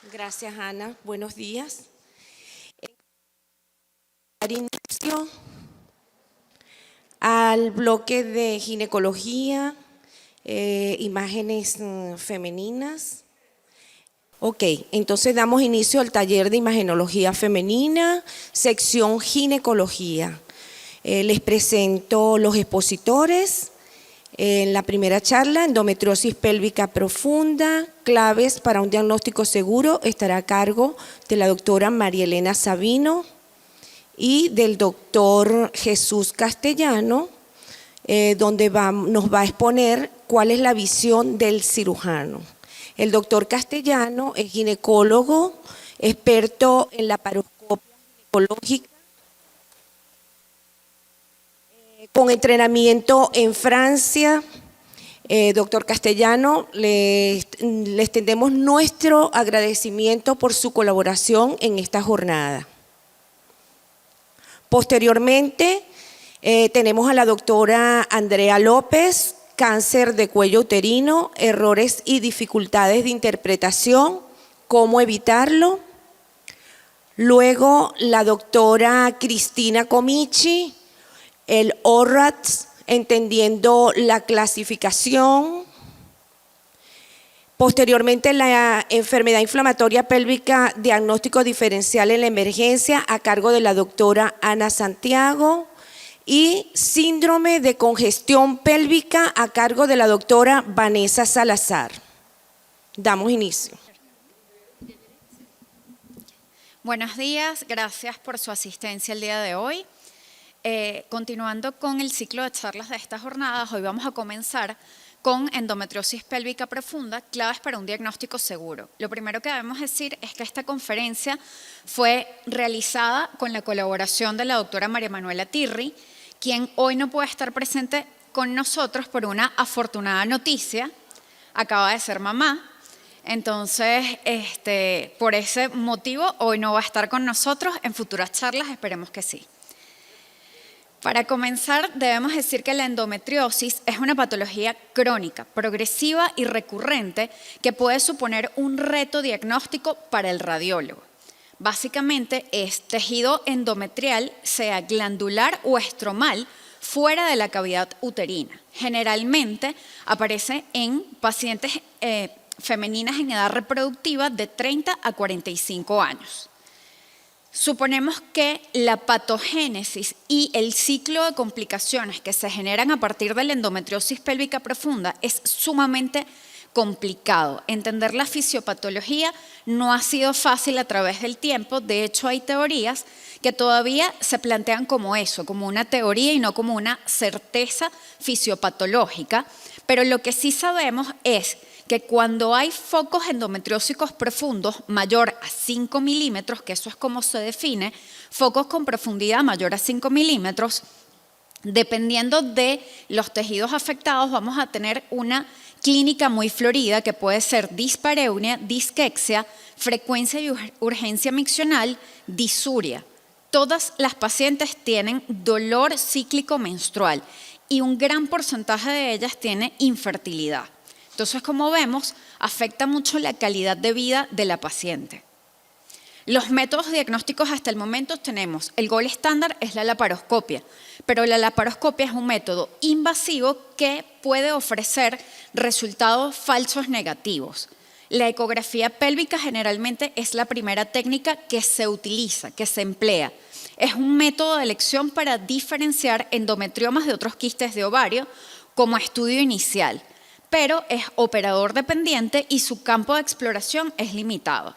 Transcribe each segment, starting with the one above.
Gracias, Ana. Buenos días. Dar inicio al bloque de ginecología, imágenes femeninas. Ok, entonces damos inicio al taller de imagenología femenina, sección ginecología. Les presento los expositores. En la primera charla, endometriosis pélvica profunda, claves para un diagnóstico seguro, estará a cargo de la doctora María Elena Sabino y del doctor Jesús Castellano, donde nos va a exponer cuál es la visión del cirujano. El doctor Castellano es ginecólogo, experto en la laparoscopia ginecológica, con entrenamiento en Francia. Doctor Castellano, le extendemos nuestro agradecimiento por su colaboración en esta jornada. Posteriormente, tenemos a la doctora Andrea López, cáncer de cuello uterino, errores y dificultades de interpretación, cómo evitarlo. Luego, la doctora Cristina Comici, el ORATS, entendiendo la clasificación. Posteriormente, la enfermedad inflamatoria pélvica, diagnóstico diferencial en la emergencia, a cargo de la doctora Ana Santiago. Y síndrome de congestión pélvica, a cargo de la doctora Vanessa Salazar. Damos inicio. Buenos días, gracias por su asistencia el día de hoy. Continuando con el ciclo de charlas de estas jornadas, hoy vamos a comenzar con endometriosis pélvica profunda, claves para un diagnóstico seguro. Lo primero que debemos decir es que esta conferencia fue realizada con la colaboración de la doctora María Manuela Tirri, quien hoy no puede estar presente con nosotros por una afortunada noticia: acaba de ser mamá. Entonces, por ese motivo, hoy no va a estar con nosotros. En futuras charlas esperemos que sí. Para comenzar, debemos decir que la endometriosis es una patología crónica, progresiva y recurrente que puede suponer un reto diagnóstico para el radiólogo. Básicamente es tejido endometrial, sea glandular o estromal, fuera de la cavidad uterina. Generalmente aparece en pacientes femeninas en edad reproductiva de 30 a 45 años. Suponemos que la patogénesis y el ciclo de complicaciones que se generan a partir de la endometriosis pélvica profunda es sumamente complicado. Entender la fisiopatología no ha sido fácil a través del tiempo. De hecho, hay teorías que todavía se plantean como eso, como una teoría y no como una certeza fisiopatológica. Pero lo que sí sabemos es que cuando hay focos endometriósicos profundos mayor a 5 milímetros, que eso es como se define, focos con profundidad mayor a 5 milímetros, dependiendo de los tejidos afectados, vamos a tener una clínica muy florida que puede ser dispareunia, disquexia, frecuencia y urgencia miccional, disuria. Todas las pacientes tienen dolor cíclico menstrual y un gran porcentaje de ellas tiene infertilidad. Entonces, como vemos, afecta mucho la calidad de vida de la paciente. Los métodos diagnósticos hasta el momento tenemos, el gold estándar es la laparoscopia, pero la laparoscopia es un método invasivo que puede ofrecer resultados falsos negativos. La ecografía pélvica generalmente es la primera técnica que se utiliza, que se emplea. Es un método de elección para diferenciar endometriomas de otros quistes de ovario como estudio inicial, pero es operador dependiente y su campo de exploración es limitado.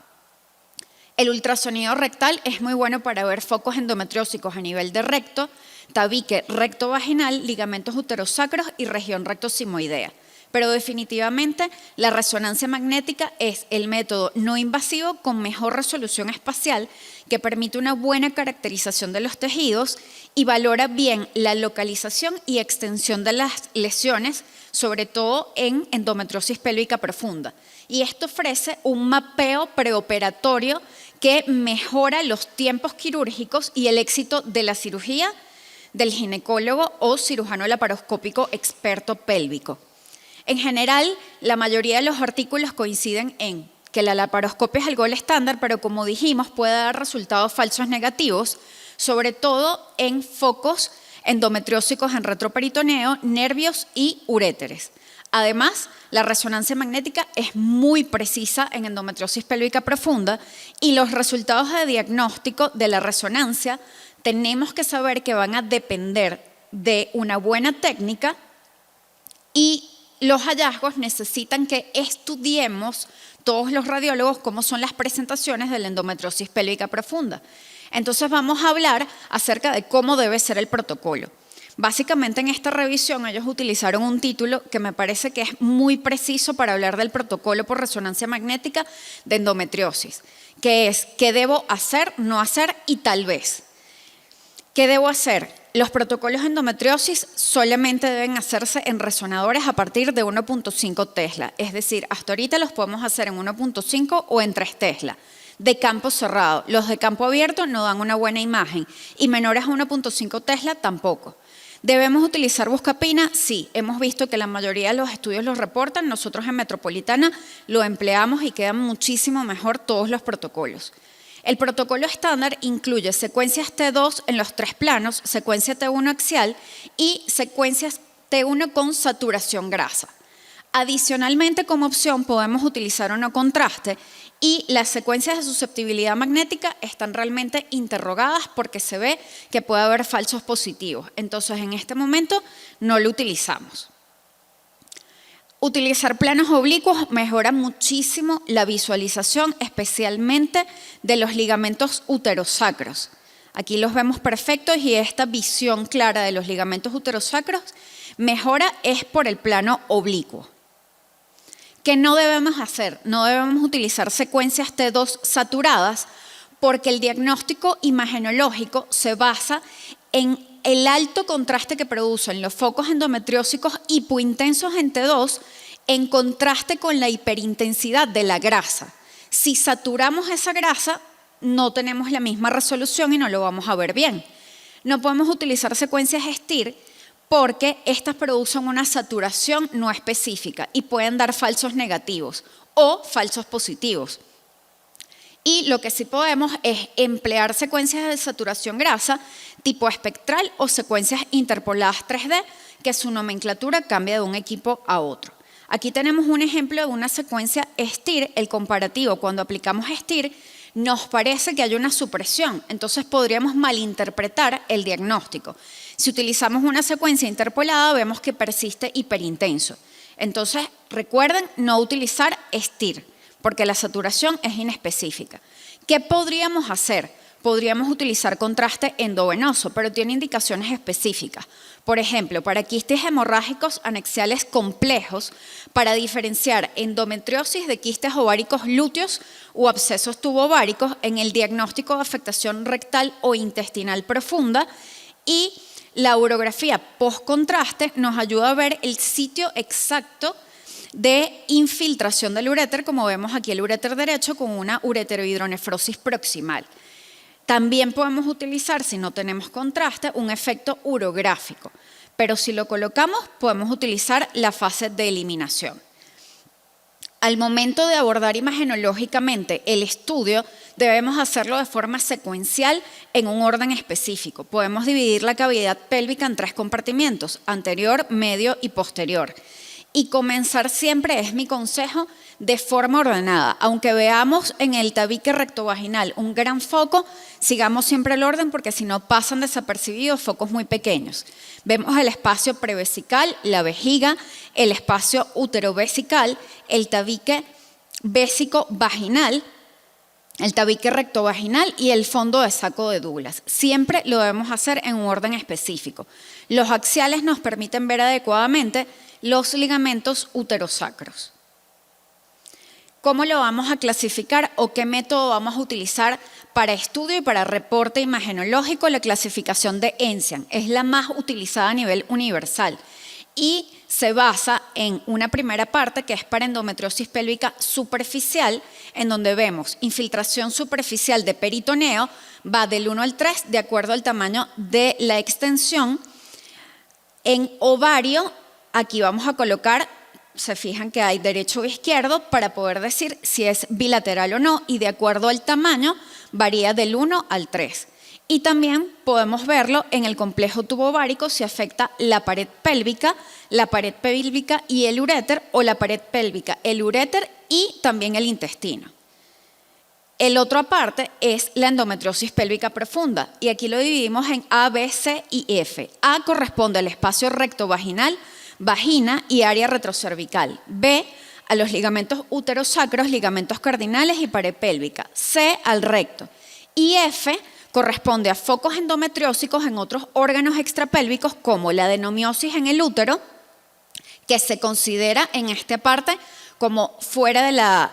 El ultrasonido rectal es muy bueno para ver focos endometriósicos a nivel de recto, tabique recto-vaginal, ligamentos uterosacros y región rectosimoidea. Pero definitivamente la resonancia magnética es el método no invasivo con mejor resolución espacial que permite una buena caracterización de los tejidos y valora bien la localización y extensión de las lesiones, sobre todo en endometriosis pélvica profunda. Y esto ofrece un mapeo preoperatorio que mejora los tiempos quirúrgicos y el éxito de la cirugía del ginecólogo o cirujano laparoscópico experto pélvico. En general, la mayoría de los artículos coinciden en que la laparoscopia es el gol estándar, pero como dijimos, puede dar resultados falsos negativos, sobre todo en focos endometriósicos en retroperitoneo, nervios y uréteres. Además, la resonancia magnética es muy precisa en endometriosis pélvica profunda y los resultados de diagnóstico de la resonancia tenemos que saber que van a depender de una buena técnica y los hallazgos necesitan que estudiemos todos los radiólogos cómo son las presentaciones de la endometriosis pélvica profunda. Entonces vamos a hablar acerca de cómo debe ser el protocolo. Básicamente en esta revisión ellos utilizaron un título que me parece que es muy preciso para hablar del protocolo por resonancia magnética de endometriosis, que es ¿qué debo hacer, no hacer y tal vez? ¿Qué debo hacer? Los protocolos de endometriosis solamente deben hacerse en resonadores a partir de 1.5 Tesla, es decir, hasta ahorita los podemos hacer en 1.5 o en 3 Tesla. De campo cerrado, los de campo abierto no dan una buena imagen y menores a 1.5 Tesla tampoco. ¿Debemos utilizar buscapina? Sí, hemos visto que la mayoría de los estudios los reportan, nosotros en Metropolitana lo empleamos y quedan muchísimo mejor todos los protocolos. El protocolo estándar incluye secuencias T2 en los 3 planos, secuencia T1 axial y secuencias T1 con saturación grasa. Adicionalmente, como opción, podemos utilizar o no contraste y las secuencias de susceptibilidad magnética están realmente interrogadas porque se ve que puede haber falsos positivos. Entonces, en este momento no lo utilizamos. Utilizar planos oblicuos mejora muchísimo la visualización, especialmente de los ligamentos uterosacros. Aquí los vemos perfectos y esta visión clara de los ligamentos uterosacros mejora es por el plano oblicuo. ¿Qué no debemos hacer? No debemos utilizar secuencias T2 saturadas porque el diagnóstico imagenológico se basa en el alto contraste que producen los focos endometriósicos hipointensos en T2 en contraste con la hiperintensidad de la grasa. Si saturamos esa grasa, no tenemos la misma resolución y no lo vamos a ver bien. No podemos utilizar secuencias STIR porque estas producen una saturación no específica y pueden dar falsos negativos o falsos positivos. Y lo que sí podemos es emplear secuencias de saturación grasa tipo espectral o secuencias interpoladas 3D, que su nomenclatura cambia de un equipo a otro. Aquí tenemos un ejemplo de una secuencia STIR, el comparativo. Cuando aplicamos STIR, nos parece que hay una supresión, entonces podríamos malinterpretar el diagnóstico. Si utilizamos una secuencia interpolada, vemos que persiste hiperintenso. Entonces, recuerden no utilizar STIR, porque la saturación es inespecífica. ¿Qué podríamos hacer? Podríamos utilizar contraste endovenoso, pero tiene indicaciones específicas. Por ejemplo, para quistes hemorrágicos anexiales complejos, para diferenciar endometriosis de quistes ováricos lúteos o abscesos tubováricos en el diagnóstico de afectación rectal o intestinal profunda, y la urografía post-contraste nos ayuda a ver el sitio exacto de infiltración del uréter, como vemos aquí el uréter derecho con una ureterohidronefrosis proximal. También podemos utilizar, si no tenemos contraste, un efecto urográfico, pero si lo colocamos podemos utilizar la fase de eliminación. Al momento de abordar imagenológicamente el estudio, debemos hacerlo de forma secuencial en un orden específico. Podemos dividir la cavidad pélvica en 3 compartimientos, anterior, medio y posterior. Y comenzar siempre, es mi consejo, de forma ordenada. Aunque veamos en el tabique rectovaginal un gran foco, sigamos siempre el orden porque si no pasan desapercibidos focos muy pequeños. Vemos el espacio prevesical, la vejiga, el espacio uterovesical, el tabique vésico vaginal, el tabique rectovaginal y el fondo de saco de Douglas. Siempre lo debemos hacer en un orden específico. Los axiales nos permiten ver adecuadamente los ligamentos uterosacros. ¿Cómo lo vamos a clasificar o qué método vamos a utilizar para estudio y para reporte imagenológico? La clasificación de ENSIAN es la más utilizada a nivel universal y se basa en una primera parte que es para endometriosis pélvica superficial, en donde vemos infiltración superficial de peritoneo, va del 1 al 3 de acuerdo al tamaño de la extensión. En ovario, aquí vamos a colocar se fijan que hay derecho o izquierdo para poder decir si es bilateral o no, y de acuerdo al tamaño varía del 1 al 3. Y también podemos verlo en el complejo tubo-ovárico si afecta la pared pélvica y el uréter, o la pared pélvica, el uréter y también el intestino. El otro aparte es la endometriosis pélvica profunda, y aquí lo dividimos en A, B, C y F. A corresponde al espacio rectovaginal, vagina y área retrocervical. B, a los ligamentos uterosacros, ligamentos cardinales y pared pélvica. C, al recto. Y F corresponde a focos endometriósicos en otros órganos extrapélvicos, como la adenomiosis en el útero, que se considera en esta parte como fuera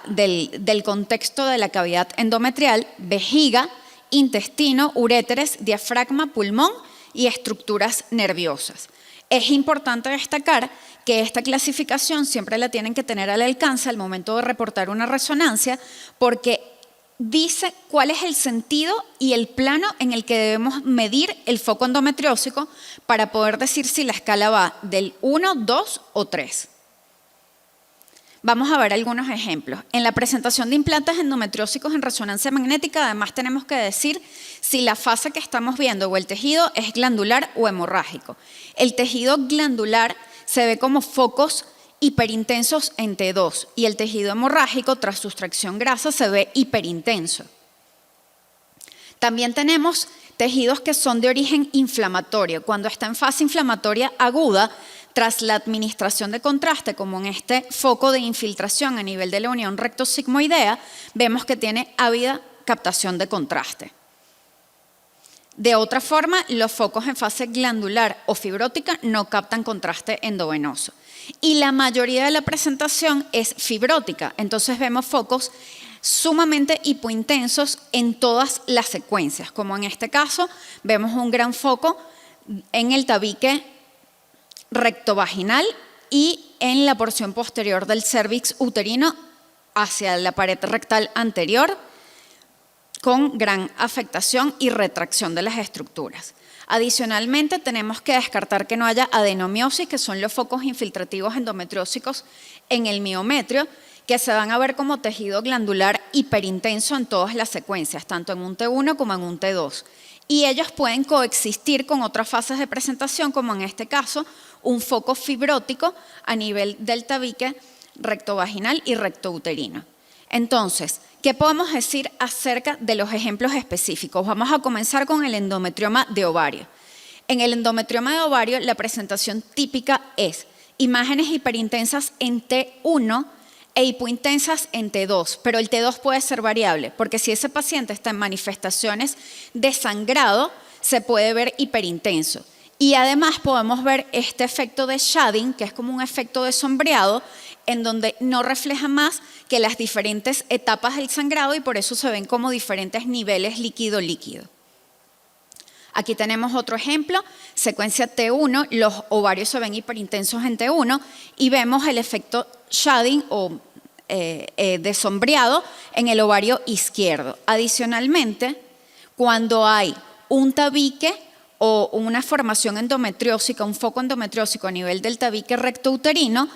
del contexto de la cavidad endometrial, vejiga, intestino, uréteres, diafragma, pulmón y estructuras nerviosas. Es importante destacar que esta clasificación siempre la tienen que tener al alcance al momento de reportar una resonancia, porque dice cuál es el sentido y el plano en el que debemos medir el foco endometriósico para poder decir si la escala va del 1, 2 o 3. Vamos a ver algunos ejemplos. En la presentación de implantes endometriósicos en resonancia magnética, además tenemos que decir si la fase que estamos viendo o el tejido es glandular o hemorrágico. El tejido glandular se ve como focos hiperintensos en T2 y el tejido hemorrágico tras sustracción grasa se ve hiperintenso. También tenemos tejidos que son de origen inflamatorio. Cuando está en fase inflamatoria aguda, tras la administración de contraste, como en este foco de infiltración a nivel de la unión rectosigmoidea, vemos que tiene ávida captación de contraste. De otra forma, los focos en fase glandular o fibrótica no captan contraste endovenoso. Y la mayoría de la presentación es fibrótica, entonces vemos focos sumamente hipointensos en todas las secuencias, como en este caso vemos un gran foco en el tabique rectovaginal y en la porción posterior del cérvix uterino hacia la pared rectal anterior, con gran afectación y retracción de las estructuras. Adicionalmente, tenemos que descartar que no haya adenomiosis, que son los focos infiltrativos endometriósicos en el miometrio, que se van a ver como tejido glandular hiperintenso en todas las secuencias, tanto en un T1 como en un T2. Y ellos pueden coexistir con otras fases de presentación, como en este caso, un foco fibrótico a nivel del tabique rectovaginal y rectouterino. Entonces, ¿qué podemos decir acerca de los ejemplos específicos? Vamos a comenzar con el endometrioma de ovario. En el endometrioma de ovario, la presentación típica es imágenes hiperintensas en T1 e hipointensas en T2, pero el T2 puede ser variable, porque si ese paciente está en manifestaciones de sangrado, se puede ver hiperintenso. Y además podemos ver este efecto de shading, que es como un efecto de sombreado, en donde no refleja más que las diferentes etapas del sangrado y por eso se ven como diferentes niveles líquido-líquido. Aquí tenemos otro ejemplo, secuencia T1, los ovarios se ven hiperintensos en T1 y vemos el efecto shading o de sombreado en el ovario izquierdo. Adicionalmente, cuando hay un tabique o una formación endometriósica, un foco endometriósico a nivel del tabique rectouterino,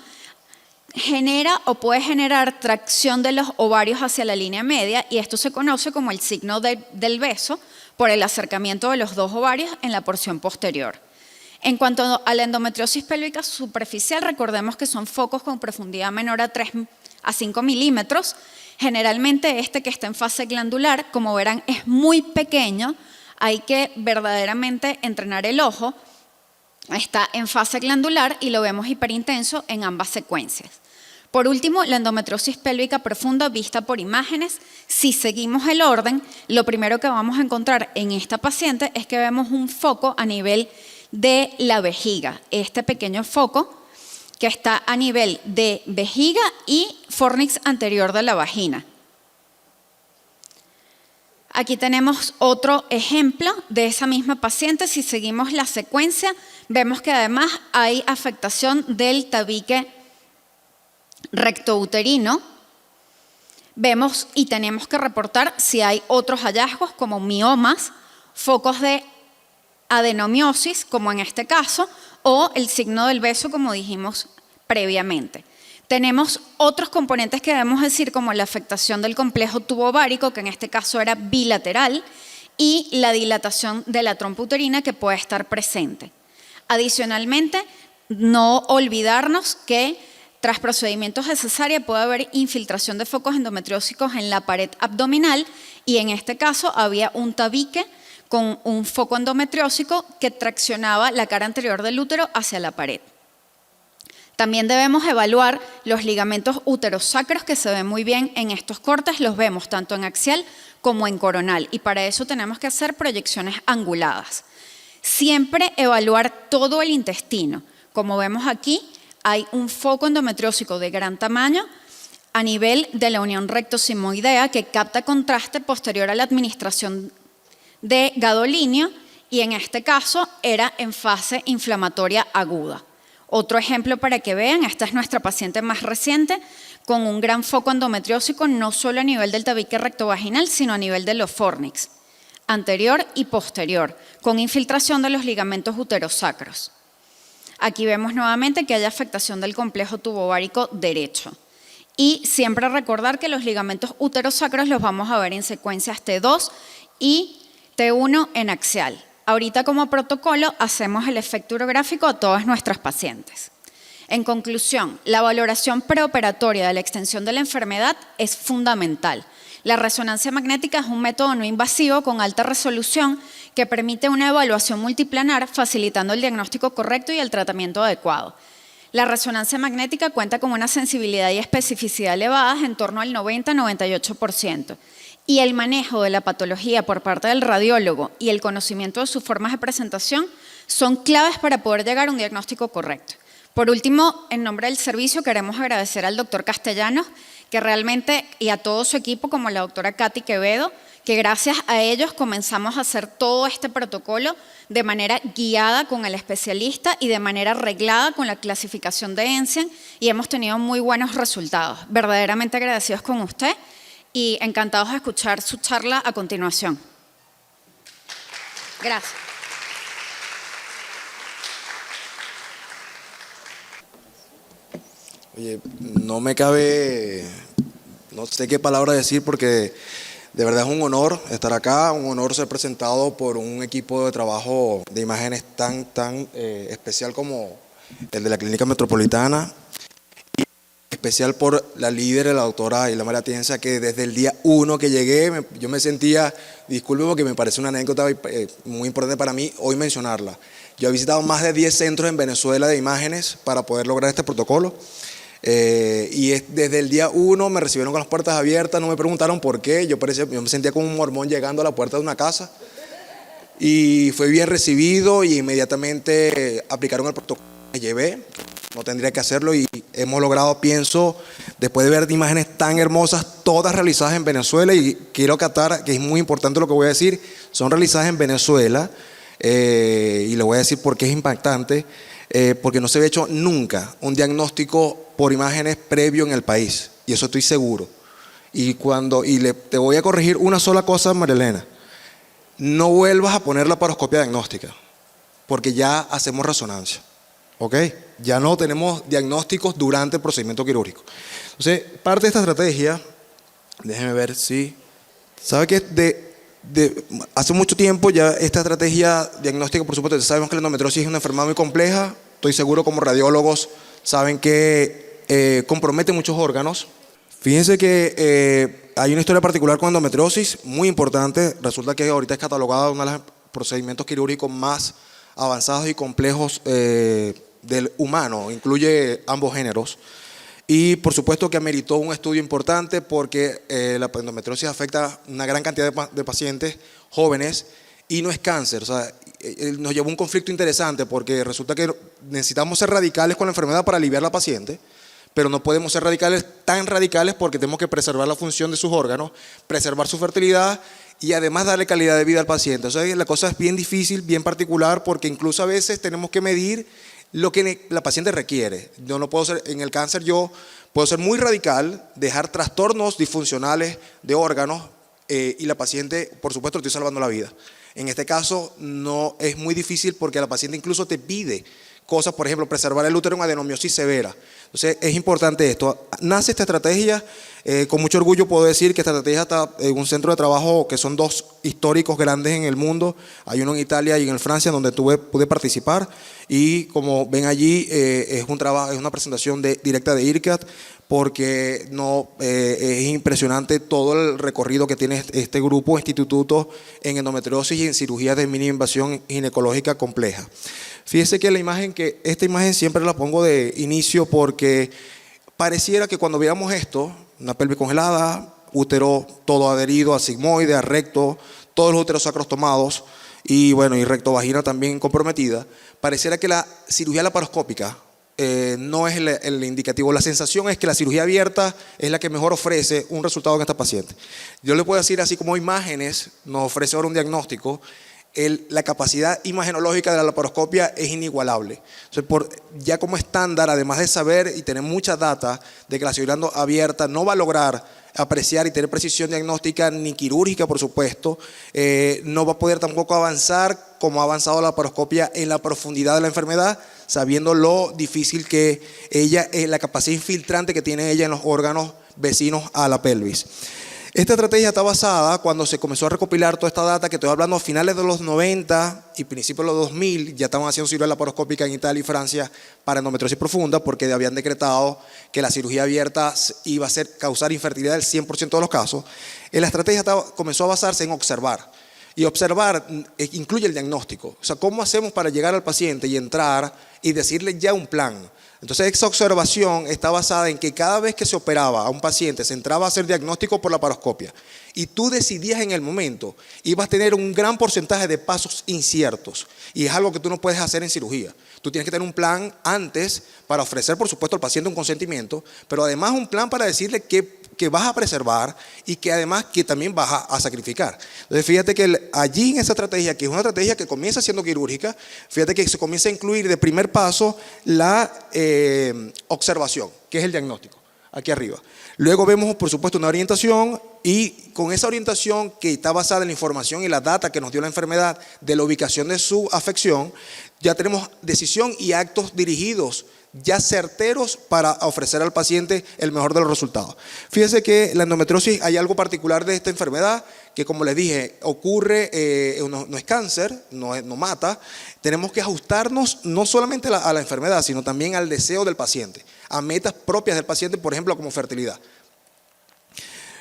genera o puede generar tracción de los ovarios hacia la línea media y esto se conoce como el signo del beso por el acercamiento de los dos ovarios en la porción posterior. En cuanto a la endometriosis pélvica superficial, recordemos que son focos con profundidad menor a 3 a 5 milímetros. Generalmente este que está en fase glandular, como verán, es muy pequeño. Hay que verdaderamente entrenar el ojo. Está en fase glandular y lo vemos hiperintenso en ambas secuencias. Por último, la endometriosis pélvica profunda vista por imágenes. Si seguimos el orden, lo primero que vamos a encontrar en esta paciente es que vemos un foco a nivel de la vejiga. Este pequeño foco que está a nivel de vejiga y fornix anterior de la vagina. Aquí tenemos otro ejemplo de esa misma paciente. Si seguimos la secuencia, vemos que además hay afectación del tabique rectouterino. Vemos y tenemos que reportar si hay otros hallazgos como miomas, focos de adenomiosis, como en este caso, o el signo del beso, como dijimos previamente. Tenemos otros componentes que debemos decir, como la afectación del complejo tubo-ovárico, que en este caso era bilateral, y la dilatación de la trompa uterina, que puede estar presente. Adicionalmente, no olvidarnos que tras procedimientos de cesárea puede haber infiltración de focos endometriósicos en la pared abdominal, y en este caso había un tabique con un foco endometriósico que traccionaba la cara anterior del útero hacia la pared. También debemos evaluar los ligamentos uterosacros, que se ven muy bien en estos cortes, los vemos tanto en axial como en coronal, y para eso tenemos que hacer proyecciones anguladas. Siempre evaluar todo el intestino. Como vemos aquí, hay un foco endometriósico de gran tamaño a nivel de la unión recto-simoidea que capta contraste posterior a la administración de gadolinio, y en este caso era en fase inflamatoria aguda. Otro ejemplo para que vean, esta es nuestra paciente más reciente con un gran foco endometriósico no solo a nivel del tabique rectovaginal, sino a nivel de los fornix, anterior y posterior, con infiltración de los ligamentos uterosacros. Aquí vemos nuevamente que hay afectación del complejo tubo-ovárico derecho. Y siempre recordar que los ligamentos uterosacros los vamos a ver en secuencias T2 y T1 en axial. Ahorita como protocolo hacemos el efecto urográfico a todas nuestras pacientes. En conclusión, la valoración preoperatoria de la extensión de la enfermedad es fundamental. La resonancia magnética es un método no invasivo con alta resolución que permite una evaluación multiplanar, facilitando el diagnóstico correcto y el tratamiento adecuado. La resonancia magnética cuenta con una sensibilidad y especificidad elevadas en torno al 90-98%. Y el manejo de la patología por parte del radiólogo y el conocimiento de sus formas de presentación son claves para poder llegar a un diagnóstico correcto. Por último, en nombre del servicio queremos agradecer al doctor Castellanos, que realmente, y a todo su equipo, como la doctora Katy Quevedo, que gracias a ellos comenzamos a hacer todo este protocolo de manera guiada con el especialista y de manera reglada con la clasificación de ENSIEN, y hemos tenido muy buenos resultados. Verdaderamente agradecidos con usted y encantados de escuchar su charla a continuación. Gracias. Oye, no me cabe, no sé qué palabra decir porque de verdad es un honor estar acá, un honor ser presentado por un equipo de trabajo de imágenes tan especial como el de la Clínica Metropolitana, y especial por la líder, la doctora Isla María Atienza, que desde el día 1 que llegué yo me sentía, disculpe porque me parece una anécdota muy importante para mí hoy mencionarla. Yo he visitado más de 10 centros en Venezuela de imágenes para poder lograr este protocolo. Desde el día 1 me recibieron con las puertas abiertas, no me preguntaron por qué, yo me sentía como un mormón llegando a la puerta de una casa, y fue bien recibido y inmediatamente aplicaron el protocolo que llevé. No tendría que hacerlo y hemos logrado, pienso, después de ver imágenes tan hermosas, todas realizadas en Venezuela, y quiero acatar que es muy importante lo que voy a decir, son realizadas en Venezuela, y le voy a decir por qué es impactante. Porque no se había hecho nunca un diagnóstico por imágenes previo en el país, y eso estoy seguro. Te voy a corregir una sola cosa, María Elena: no vuelvas a poner la paroscopia diagnóstica, porque ya hacemos resonancia, ¿ok? Ya no tenemos diagnósticos durante el procedimiento quirúrgico. Entonces, parte de esta estrategia, déjeme ver si, ¿sabe que hace mucho tiempo ya esta estrategia diagnóstica, por supuesto, sabemos que la endometriosis es una enfermedad muy compleja, estoy seguro como radiólogos saben que compromete muchos órganos. Fíjense que hay una historia particular con endometriosis muy importante. Resulta que ahorita es catalogada uno de los procedimientos quirúrgicos más avanzados y complejos del humano, incluye ambos géneros. Y por supuesto que ameritó un estudio importante porque la endometriosis afecta a una gran cantidad de pacientes jóvenes y no es cáncer. O sea, nos llevó a un conflicto interesante porque resulta que necesitamos ser radicales con la enfermedad para aliviar a la paciente, pero no podemos ser tan radicales porque tenemos que preservar la función de sus órganos, preservar su fertilidad y además darle calidad de vida al paciente. O sea, la cosa es bien difícil, bien particular, porque incluso a veces tenemos que medir lo que la paciente requiere. Yo no puedo ser, en el cáncer yo puedo ser muy radical, dejar trastornos disfuncionales de órganos y la paciente, por supuesto, le estoy salvando la vida. En este caso no es muy difícil porque la paciente incluso te pide cosas, por ejemplo, preservar el útero en adenomiosis severa, Entonces es importante esto. Nace esta estrategia, con mucho orgullo puedo decir que esta estrategia está en un centro de trabajo que son dos históricos grandes en el mundo. Hay uno en Italia y en Francia donde pude participar, y como ven allí es una presentación directa de IRCAD, porque es impresionante todo el recorrido que tiene este grupo, instituto en endometriosis y en cirugías de mínima invasión ginecológica compleja. Fíjese que esta imagen siempre la pongo de inicio porque pareciera que cuando veamos esto, una pelvis congelada, útero todo adherido a sigmoide, a recto, todos los úteros sacros tomados y bueno, y rectovagina también comprometida, pareciera que la cirugía laparoscópica no es el indicativo. La sensación es que la cirugía abierta es la que mejor ofrece un resultado en esta paciente. Yo le puedo decir, así como imágenes nos ofrece ahora un diagnóstico, la capacidad imagenológica de la laparoscopia es inigualable. Entonces, ya como estándar, además de saber y tener mucha data de que la cirugía abierta no va a lograr apreciar y tener precisión diagnóstica ni quirúrgica, por supuesto, no va a poder tampoco avanzar como ha avanzado la laparoscopia en la profundidad de la enfermedad, sabiendo lo difícil que la capacidad infiltrante que tiene ella en los órganos vecinos a la pelvis. Esta estrategia está basada cuando se comenzó a recopilar toda esta data, que estoy hablando a finales de los 90 y principios de los 2000, ya estaban haciendo cirugía laparoscópica en Italia y Francia para endometriosis profunda, porque habían decretado que la cirugía abierta iba a causar infertilidad del 100% de los casos. La estrategia comenzó a basarse en observar. Y observar incluye el diagnóstico. O sea, ¿cómo hacemos para llegar al paciente y entrar y decirle ya un plan? Entonces, esa observación está basada en que cada vez que se operaba a un paciente, se entraba a hacer diagnóstico por laparoscopia y tú decidías en el momento, ibas a tener un gran porcentaje de pasos inciertos, y es algo que tú no puedes hacer en cirugía. Tú tienes que tener un plan antes para ofrecer, por supuesto, al paciente un consentimiento, pero además un plan para decirle que vas a preservar y que además que también vas a sacrificar. Entonces, fíjate que allí en esa estrategia, que es una estrategia que comienza siendo quirúrgica, fíjate que se comienza a incluir de primer paso la observación, que es el diagnóstico, aquí arriba. Luego vemos, por supuesto, una orientación, y con esa orientación que está basada en la información y la data que nos dio la enfermedad de la ubicación de su afección, ya tenemos decisión y actos dirigidos ya certeros para ofrecer al paciente el mejor de los resultados. Fíjense que la endometriosis, hay algo particular de esta enfermedad, que como les dije, ocurre, no es cáncer, no mata. Tenemos que ajustarnos no solamente a la enfermedad, sino también al deseo del paciente, a metas propias del paciente, por ejemplo, como fertilidad.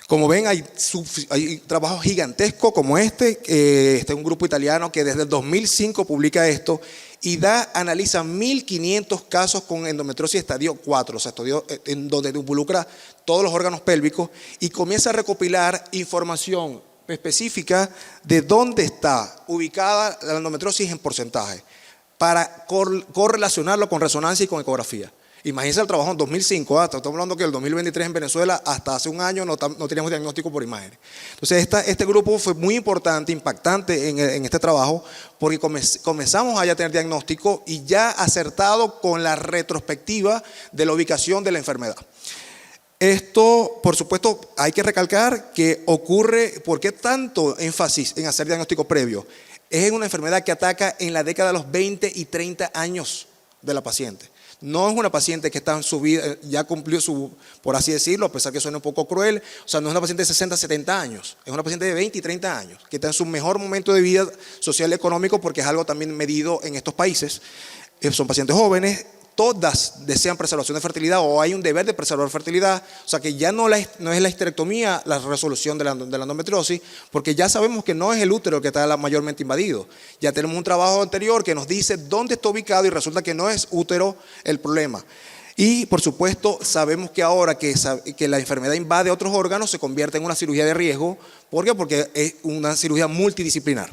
Como ven, hay trabajos gigantescos como este es un grupo italiano que desde el 2005 publica esto y analiza 1.500 casos con endometriosis estadio 4, o sea, en donde involucra todos los órganos pélvicos, y comienza a recopilar información específica de dónde está ubicada la endometriosis en porcentaje, para correlacionarlo con resonancia y con ecografía. Imagínense el trabajo en 2005, estamos hablando que el 2023 en Venezuela, hasta hace un año no teníamos diagnóstico por imágenes. Entonces este grupo fue muy importante, impactante en este trabajo, porque comenzamos a ya tener diagnóstico y ya acertado con la retrospectiva de la ubicación de la enfermedad. Esto, por supuesto, hay que recalcar que ocurre, ¿por qué tanto énfasis en hacer diagnóstico previo? Es una enfermedad que ataca en la década de los 20 y 30 años de la paciente. No es una paciente que está en su vida, ya cumplió por así decirlo, a pesar que suena un poco cruel, o sea, no es una paciente de 60, 70 años, es una paciente de 20 y 30 años, que está en su mejor momento de vida social y económico, porque es algo también medido en estos países. Son pacientes jóvenes, todas desean preservación de fertilidad o hay un deber de preservar fertilidad, o sea que ya no es la histerectomía la resolución de la endometriosis, porque ya sabemos que no es el útero el que está mayormente invadido. Ya tenemos un trabajo anterior que nos dice dónde está ubicado y resulta que no es útero el problema. Y por supuesto sabemos que ahora que la enfermedad invade otros órganos se convierte en una cirugía de riesgo. ¿Por qué? Porque es una cirugía multidisciplinar.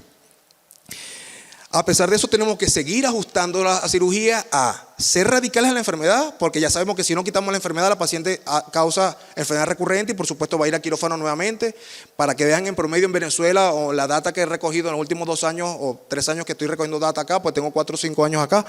A pesar de eso, tenemos que seguir ajustando la cirugía a ser radicales en la enfermedad, porque ya sabemos que si no quitamos la enfermedad, la paciente causa enfermedad recurrente y por supuesto va a ir a quirófano nuevamente. Para que vean en promedio en Venezuela, o la data que he recogido en los últimos 2 años o 3 años que estoy recogiendo data acá, pues tengo 4 o 5 años acá,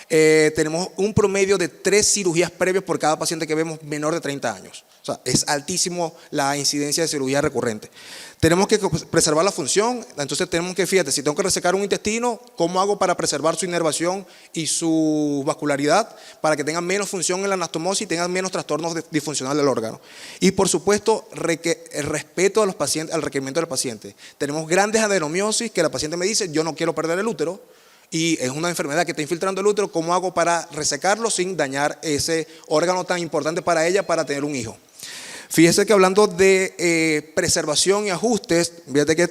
tenemos un promedio de 3 cirugías previas por cada paciente que vemos menor de 30 años. O sea, es altísimo la incidencia de cirugía recurrente. Tenemos que preservar la función, entonces tenemos que, fíjate, si tengo que resecar un intestino, ¿cómo hago para preservar su inervación y su vascularidad? prioridad para que tengan menos función en la anastomosis y tengan menos trastornos disfuncionales del órgano. Y por supuesto, el respeto a los pacientes, al requerimiento del paciente. Tenemos grandes adenomiosis que la paciente me dice, yo no quiero perder el útero, y es una enfermedad que está infiltrando el útero, ¿cómo hago para resecarlo sin dañar ese órgano tan importante para ella para tener un hijo? Fíjese que hablando de preservación y ajustes, fíjate que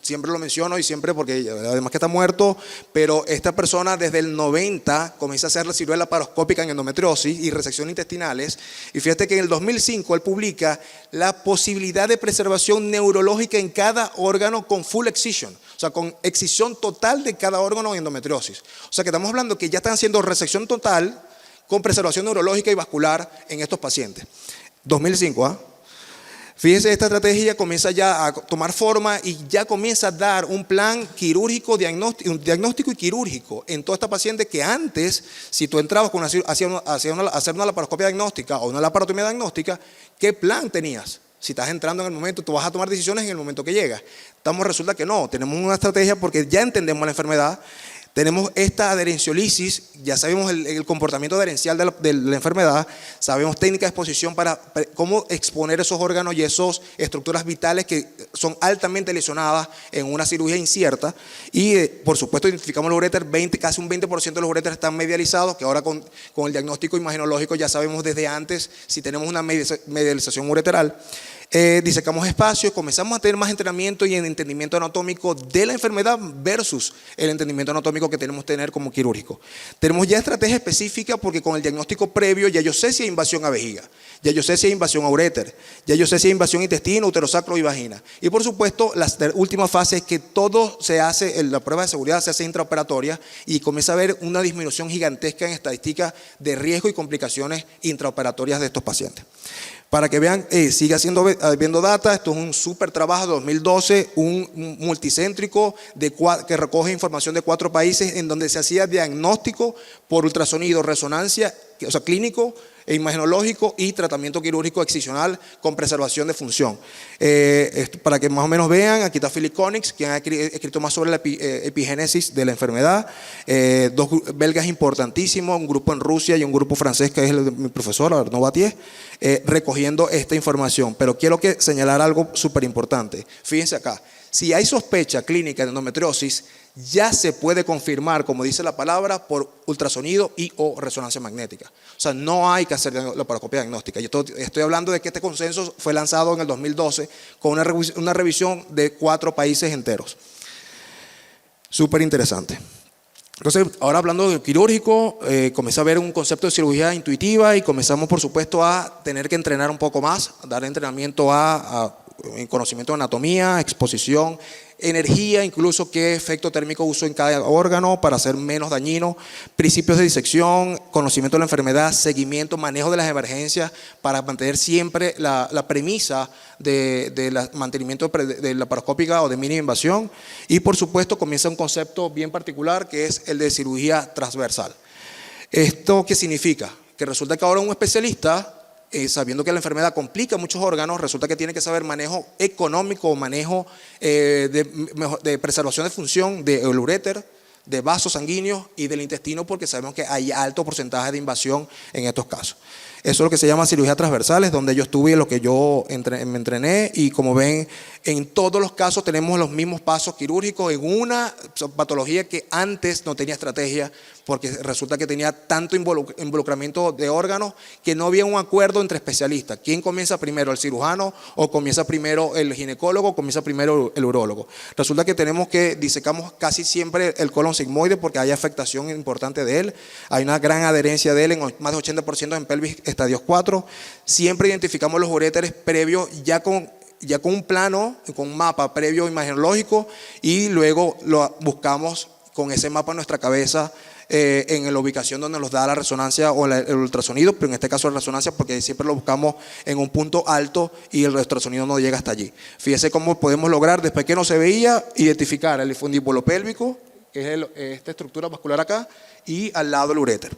siempre lo menciono y siempre porque además que está muerto, pero esta persona desde el 90 comienza a hacer la cirugía laparoscópica en endometriosis y resección intestinales, y fíjate que en el 2005 él publica la posibilidad de preservación neurológica en cada órgano con full excision, o sea, con excisión total de cada órgano en endometriosis. O sea que estamos hablando que ya están haciendo resección total con preservación neurológica y vascular en estos pacientes. 2005, ¿ah? Fíjense, esta estrategia comienza ya a tomar forma y ya comienza a dar un plan quirúrgico, un diagnóstico y quirúrgico en toda esta paciente que antes, si tú entrabas con hacer una laparoscopia diagnóstica o una laparotomía diagnóstica, ¿qué plan tenías? Si estás entrando en el momento, tú vas a tomar decisiones en el momento que llegas. Resulta que no, tenemos una estrategia porque ya entendemos la enfermedad. Tenemos esta adherenciolisis, ya sabemos el comportamiento adherencial de la enfermedad, sabemos técnica de exposición para cómo exponer esos órganos y esas estructuras vitales que son altamente lesionadas en una cirugía incierta. Y por supuesto identificamos los uréteres, casi un 20% de los uréteres están medializados, que ahora con el diagnóstico imagenológico ya sabemos desde antes si tenemos una medialización ureteral. Disecamos espacios, comenzamos a tener más entrenamiento y entendimiento anatómico de la enfermedad versus el entendimiento anatómico que tenemos que tener como quirúrgico. Tenemos ya estrategia específica porque con el diagnóstico previo ya yo sé si hay invasión a vejiga, ya yo sé si hay invasión a uréter, ya yo sé si hay invasión intestino, uterosacro y vagina. Y por supuesto, la última fase es que todo se hace, la prueba de seguridad se hace intraoperatoria y comienza a haber una disminución gigantesca en estadística de riesgo y complicaciones intraoperatorias de estos pacientes. Para que vean, sigue viendo data, esto es un súper trabajo de 2012, un multicéntrico que recoge información de 4 países en donde se hacía diagnóstico por ultrasonido, resonancia, o sea, clínico, imagenológico y tratamiento quirúrgico excisional con preservación de función. Para que más o menos vean, aquí está Philip Konix, quien ha escrito más sobre la epigénesis de la enfermedad. 2 belgas importantísimos, un grupo en Rusia y un grupo francés que es el de mi profesor, Arnaud Battier, recogiendo esta información. Pero quiero señalar algo súper importante. Fíjense acá, si hay sospecha clínica de endometriosis, ya se puede confirmar, como dice la palabra, por ultrasonido y o resonancia magnética. O sea, no hay que hacer laparoscopia diagnóstica. Yo estoy hablando de que este consenso fue lanzado en el 2012 con una revisión de 4 países enteros. Súper interesante. Entonces, ahora hablando de quirúrgico, comencé a ver un concepto de cirugía intuitiva y comenzamos, por supuesto, a tener que entrenar un poco más, dar entrenamiento en conocimiento de anatomía, exposición, energía, incluso qué efecto térmico uso en cada órgano para hacer menos dañino, principios de disección, conocimiento de la enfermedad, seguimiento, manejo de las emergencias para mantener siempre la premisa de mantenimiento de laparoscópica o de mínima invasión. Y por supuesto comienza un concepto bien particular que es el de cirugía transversal. ¿Esto qué significa? Que resulta que ahora un especialista, sabiendo que la enfermedad complica muchos órganos, resulta que tiene que saber manejo económico o manejo de preservación de función del uréter, de vasos sanguíneos y del intestino, porque sabemos que hay alto porcentaje de invasión en estos casos. Eso es lo que se llama cirugía transversales, donde yo estuve, lo que yo me entrené, y como ven, en todos los casos tenemos los mismos pasos quirúrgicos en una patología que antes no tenía estrategia, porque resulta que tenía tanto involucramiento de órganos que no había un acuerdo entre especialistas. ¿Quién comienza primero, el cirujano o comienza primero el ginecólogo o comienza primero el urólogo? Resulta que disecamos casi siempre el colon sigmoide porque hay afectación importante de él, hay una gran adherencia de él, en más de 80% en pelvis estadios 4. Siempre identificamos los uréteres previos ya con un plano, con un mapa previo imagenológico, y luego lo buscamos con ese mapa en nuestra cabeza en la ubicación donde nos da la resonancia o el ultrasonido, pero en este caso la resonancia porque siempre lo buscamos en un punto alto y el ultrasonido no llega hasta allí. Fíjese cómo podemos lograr, después que no se veía, identificar el fundíbulo pélvico, que es esta estructura vascular acá, y al lado el uréter.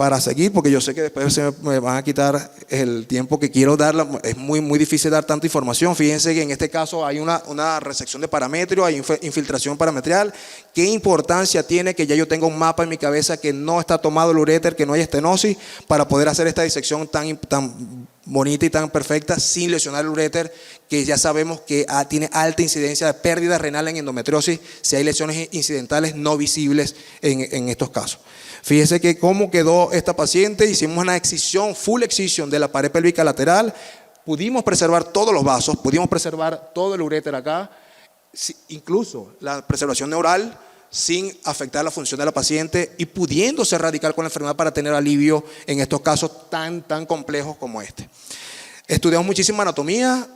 para seguir, porque yo sé que después me van a quitar el tiempo que quiero dar. Es muy difícil dar tanta información. Fíjense que en este caso hay una resección de parametrio, hay infiltración parametrial. ¿Qué importancia tiene que ya yo tenga un mapa en mi cabeza que no está tomado el uréter, que no hay estenosis, para poder hacer esta disección tan bonita y tan perfecta sin lesionar el uréter, que ya sabemos que tiene alta incidencia de pérdida renal en endometriosis si hay lesiones incidentales no visibles en estos casos? Fíjese que cómo quedó esta paciente. Hicimos una excisión, full excisión de la pared pélvica lateral. Pudimos preservar todos los vasos, pudimos preservar todo el uréter acá, incluso la preservación neural sin afectar la función de la paciente y pudiéndose erradicar con la enfermedad para tener alivio en estos casos tan complejos como este. Estudiamos muchísima anatomía,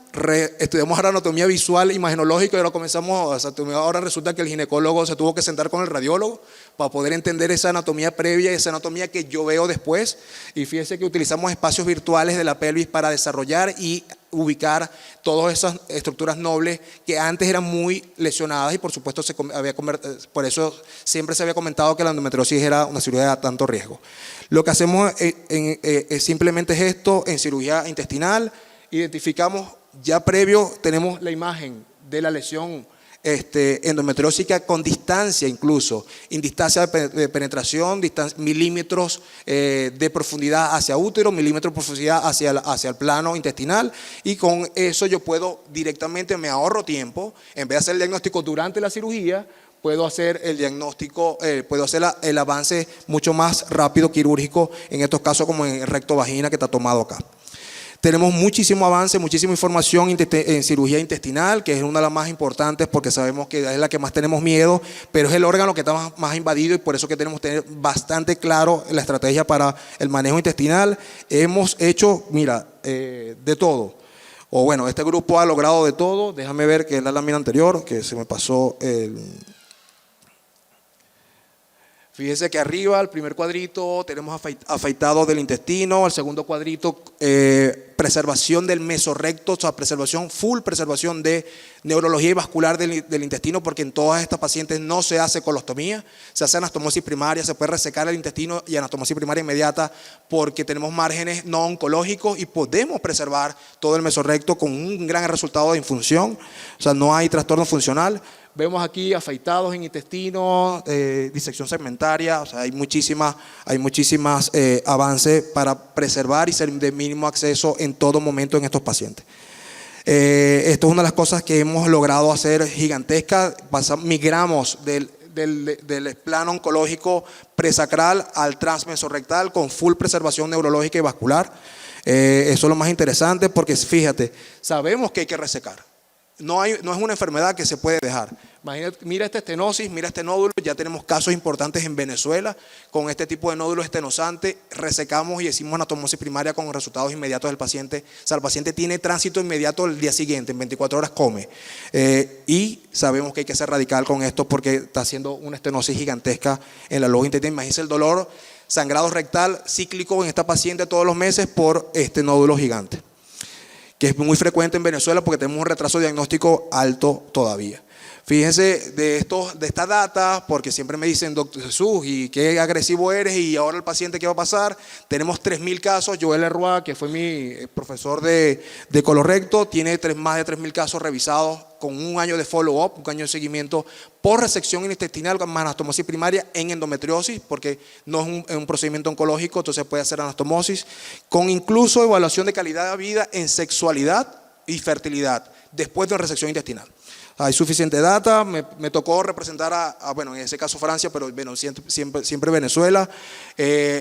estudiamos ahora anatomía visual, imagenológica, y ahora comenzamos, ahora resulta que el ginecólogo se tuvo que sentar con el radiólogo para poder entender esa anatomía previa y esa anatomía que yo veo después. Y fíjense que utilizamos espacios virtuales de la pelvis para desarrollar y ubicar todas esas estructuras nobles que antes eran muy lesionadas, y por supuesto por eso siempre se había comentado que la endometriosis era una cirugía de tanto riesgo. Lo que hacemos simplemente es esto en cirugía intestinal. Identificamos ya previo, tenemos la imagen de la lesión endometriósica con distancia, incluso distancia de penetración, milímetros de profundidad hacia útero, milímetros de profundidad hacia el plano intestinal, y con eso yo puedo directamente, me ahorro tiempo. En vez de hacer el diagnóstico durante la cirugía, puedo hacer el diagnóstico, puedo hacer el avance mucho más rápido quirúrgico en estos casos, como en el recto vagina que está tomado acá. Tenemos muchísimo avance, muchísima información en cirugía intestinal, que es una de las más importantes porque sabemos que es la que más tenemos miedo, pero es el órgano que está más invadido, y por eso que tenemos que tener bastante claro la estrategia para el manejo intestinal. Hemos hecho, mira, de todo. O bueno, este grupo ha logrado de todo. Déjame ver que es la lámina anterior, que se me pasó el... Fíjense que arriba, el primer cuadrito, tenemos afeitado del intestino. El segundo cuadrito, preservación del mesorrecto, o sea, full preservación de neurología y vascular del intestino, porque en todas estas pacientes no se hace colostomía, se hace anastomosis primaria, se puede resecar el intestino y anastomosis primaria inmediata, porque tenemos márgenes no oncológicos y podemos preservar todo el mesorrecto con un gran resultado de infunción, o sea, no hay trastorno funcional. Vemos aquí afeitados en intestino, disección segmentaria, o sea, hay muchísimas avances para preservar y ser de mínimo acceso en todo momento en estos pacientes. Esto es una de las cosas que hemos logrado hacer gigantesca. Migramos del plano oncológico presacral al transmesorrectal con full preservación neurológica y vascular. Eso es lo más interesante, porque fíjate, sabemos que hay que resecar. No es una enfermedad que se puede dejar. Imagínate, mira esta estenosis, mira este nódulo. Ya tenemos casos importantes en Venezuela con este tipo de nódulo estenosante. Resecamos y hicimos anastomosis primaria con resultados inmediatos del paciente. O sea, el paciente tiene tránsito inmediato el día siguiente, en 24 horas come. Y sabemos que hay que ser radical con esto porque está haciendo una estenosis gigantesca en la lonja intestinal. Imagínense el dolor, sangrado rectal cíclico en esta paciente todos los meses por este nódulo gigante, que es muy frecuente en Venezuela porque tenemos un retraso diagnóstico alto todavía. Fíjense de esta data, porque siempre me dicen, doctor Jesús, ¿y qué agresivo eres? Y ahora el paciente, ¿qué va a pasar? Tenemos 3.000 casos. Joel Herroy, que fue mi profesor de colorecto, tiene más de 3.000 casos revisados con un año de follow-up, un año de seguimiento por resección intestinal con anastomosis primaria en endometriosis, porque no es un procedimiento oncológico, entonces puede hacer anastomosis, con incluso evaluación de calidad de vida en sexualidad y fertilidad después de una resección intestinal. Hay suficiente data. Me tocó representar bueno, en ese caso Francia, pero bueno, siempre Venezuela.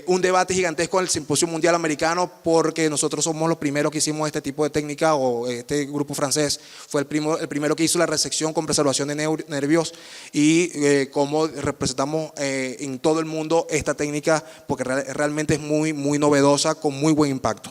Un debate gigantesco en el Simposio Mundial Americano, porque nosotros somos los primeros que hicimos este tipo de técnica, o este grupo francés fue el primero que hizo la resección con preservación de nervios, y cómo representamos en todo el mundo esta técnica, porque realmente es muy novedosa, con muy buen impacto.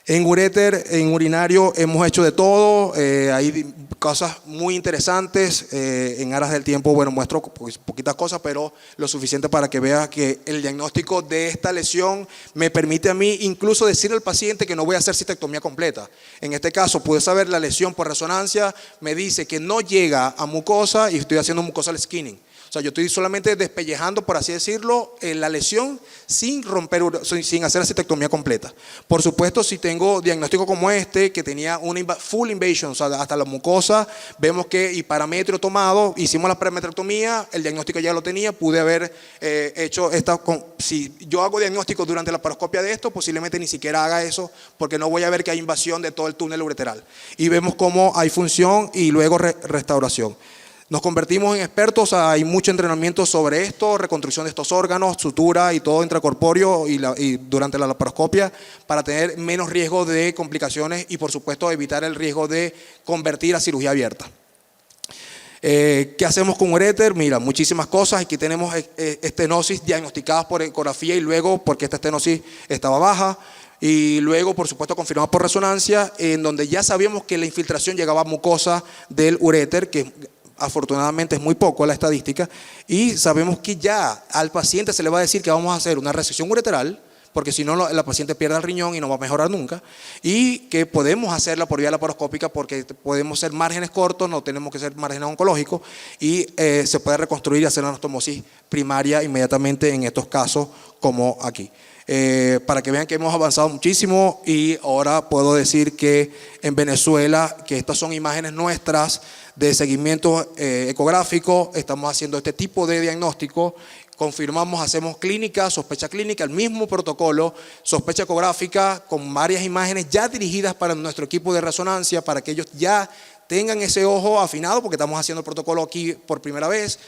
En uréter, en urinario, hemos hecho de todo. Hay cosas muy interesantes. En aras del tiempo, bueno, muestro poquitas cosas, pero lo suficiente para que vea que el diagnóstico de esta lesión me permite a mí incluso decirle al paciente que no voy a hacer cistectomía completa. En este caso, pude saber la lesión por resonancia, me dice que no llega a mucosa y estoy haciendo mucosal skinning. O sea, yo estoy solamente despellejando, por así decirlo, la lesión sin romper, sin hacer la cistectomía completa. Por supuesto, si tengo diagnóstico como este, que tenía una full invasion, o sea, hasta la mucosa, vemos que y parametrio tomado, hicimos la parametrectomía, el diagnóstico ya lo tenía, pude haber hecho esta. Si yo hago diagnóstico durante la laparoscopia de esto, posiblemente ni siquiera haga eso, porque no voy a ver que hay invasión de todo el túnel ureteral. Y vemos cómo hay función y luego restauración. Nos convertimos en expertos, hay mucho entrenamiento sobre esto, reconstrucción de estos órganos, sutura y todo intracorpóreo y durante la laparoscopia para tener menos riesgo de complicaciones y por supuesto evitar el riesgo de convertir a cirugía abierta. ¿Qué hacemos con uréter? Mira, muchísimas cosas. Aquí tenemos estenosis diagnosticadas por ecografía y luego porque esta estenosis estaba baja. Y luego, por supuesto, confirmada por resonancia, en donde ya sabíamos que la infiltración llegaba a mucosa del uréter, que afortunadamente es muy poco la estadística, y sabemos que ya al paciente se le va a decir que vamos a hacer una resección ureteral, porque si no la paciente pierde el riñón y no va a mejorar nunca, y que podemos hacerla por vía laparoscópica porque podemos ser márgenes cortos, no tenemos que ser márgenes oncológicos, y se puede reconstruir y hacer una anastomosis primaria inmediatamente en estos casos como aquí. Para que vean que hemos avanzado muchísimo y ahora puedo decir que en Venezuela, que estas son imágenes nuestras de seguimiento ecográfico, estamos haciendo este tipo de diagnóstico, confirmamos, hacemos clínica, sospecha clínica, el mismo protocolo, sospecha ecográfica con varias imágenes ya dirigidas para nuestro equipo de resonancia, para que ellos ya tengan ese ojo afinado, porque estamos haciendo el protocolo aquí por primera vez.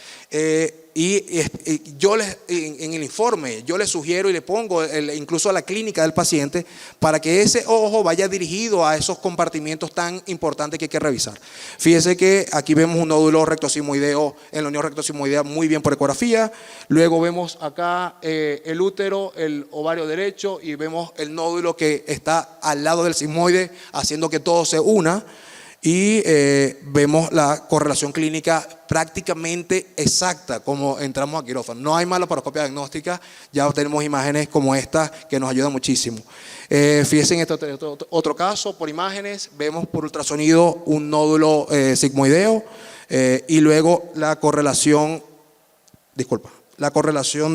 Yo en el informe, yo les sugiero y le pongo incluso a la clínica del paciente para que ese ojo vaya dirigido a esos compartimientos tan importantes que hay que revisar. Fíjese que aquí vemos un nódulo rectosimoideo en la unión rectosimoidea muy bien por ecografía. Luego vemos acá el útero, el ovario derecho y vemos el nódulo que está al lado del sigmoide haciendo que todo se una. Y vemos la correlación clínica prácticamente exacta como entramos a quirófano. No hay más laparoscopia diagnóstica, ya tenemos imágenes como esta que nos ayudan muchísimo. Fíjense en este otro caso, por imágenes, vemos por ultrasonido un nódulo sigmoideo y luego la correlación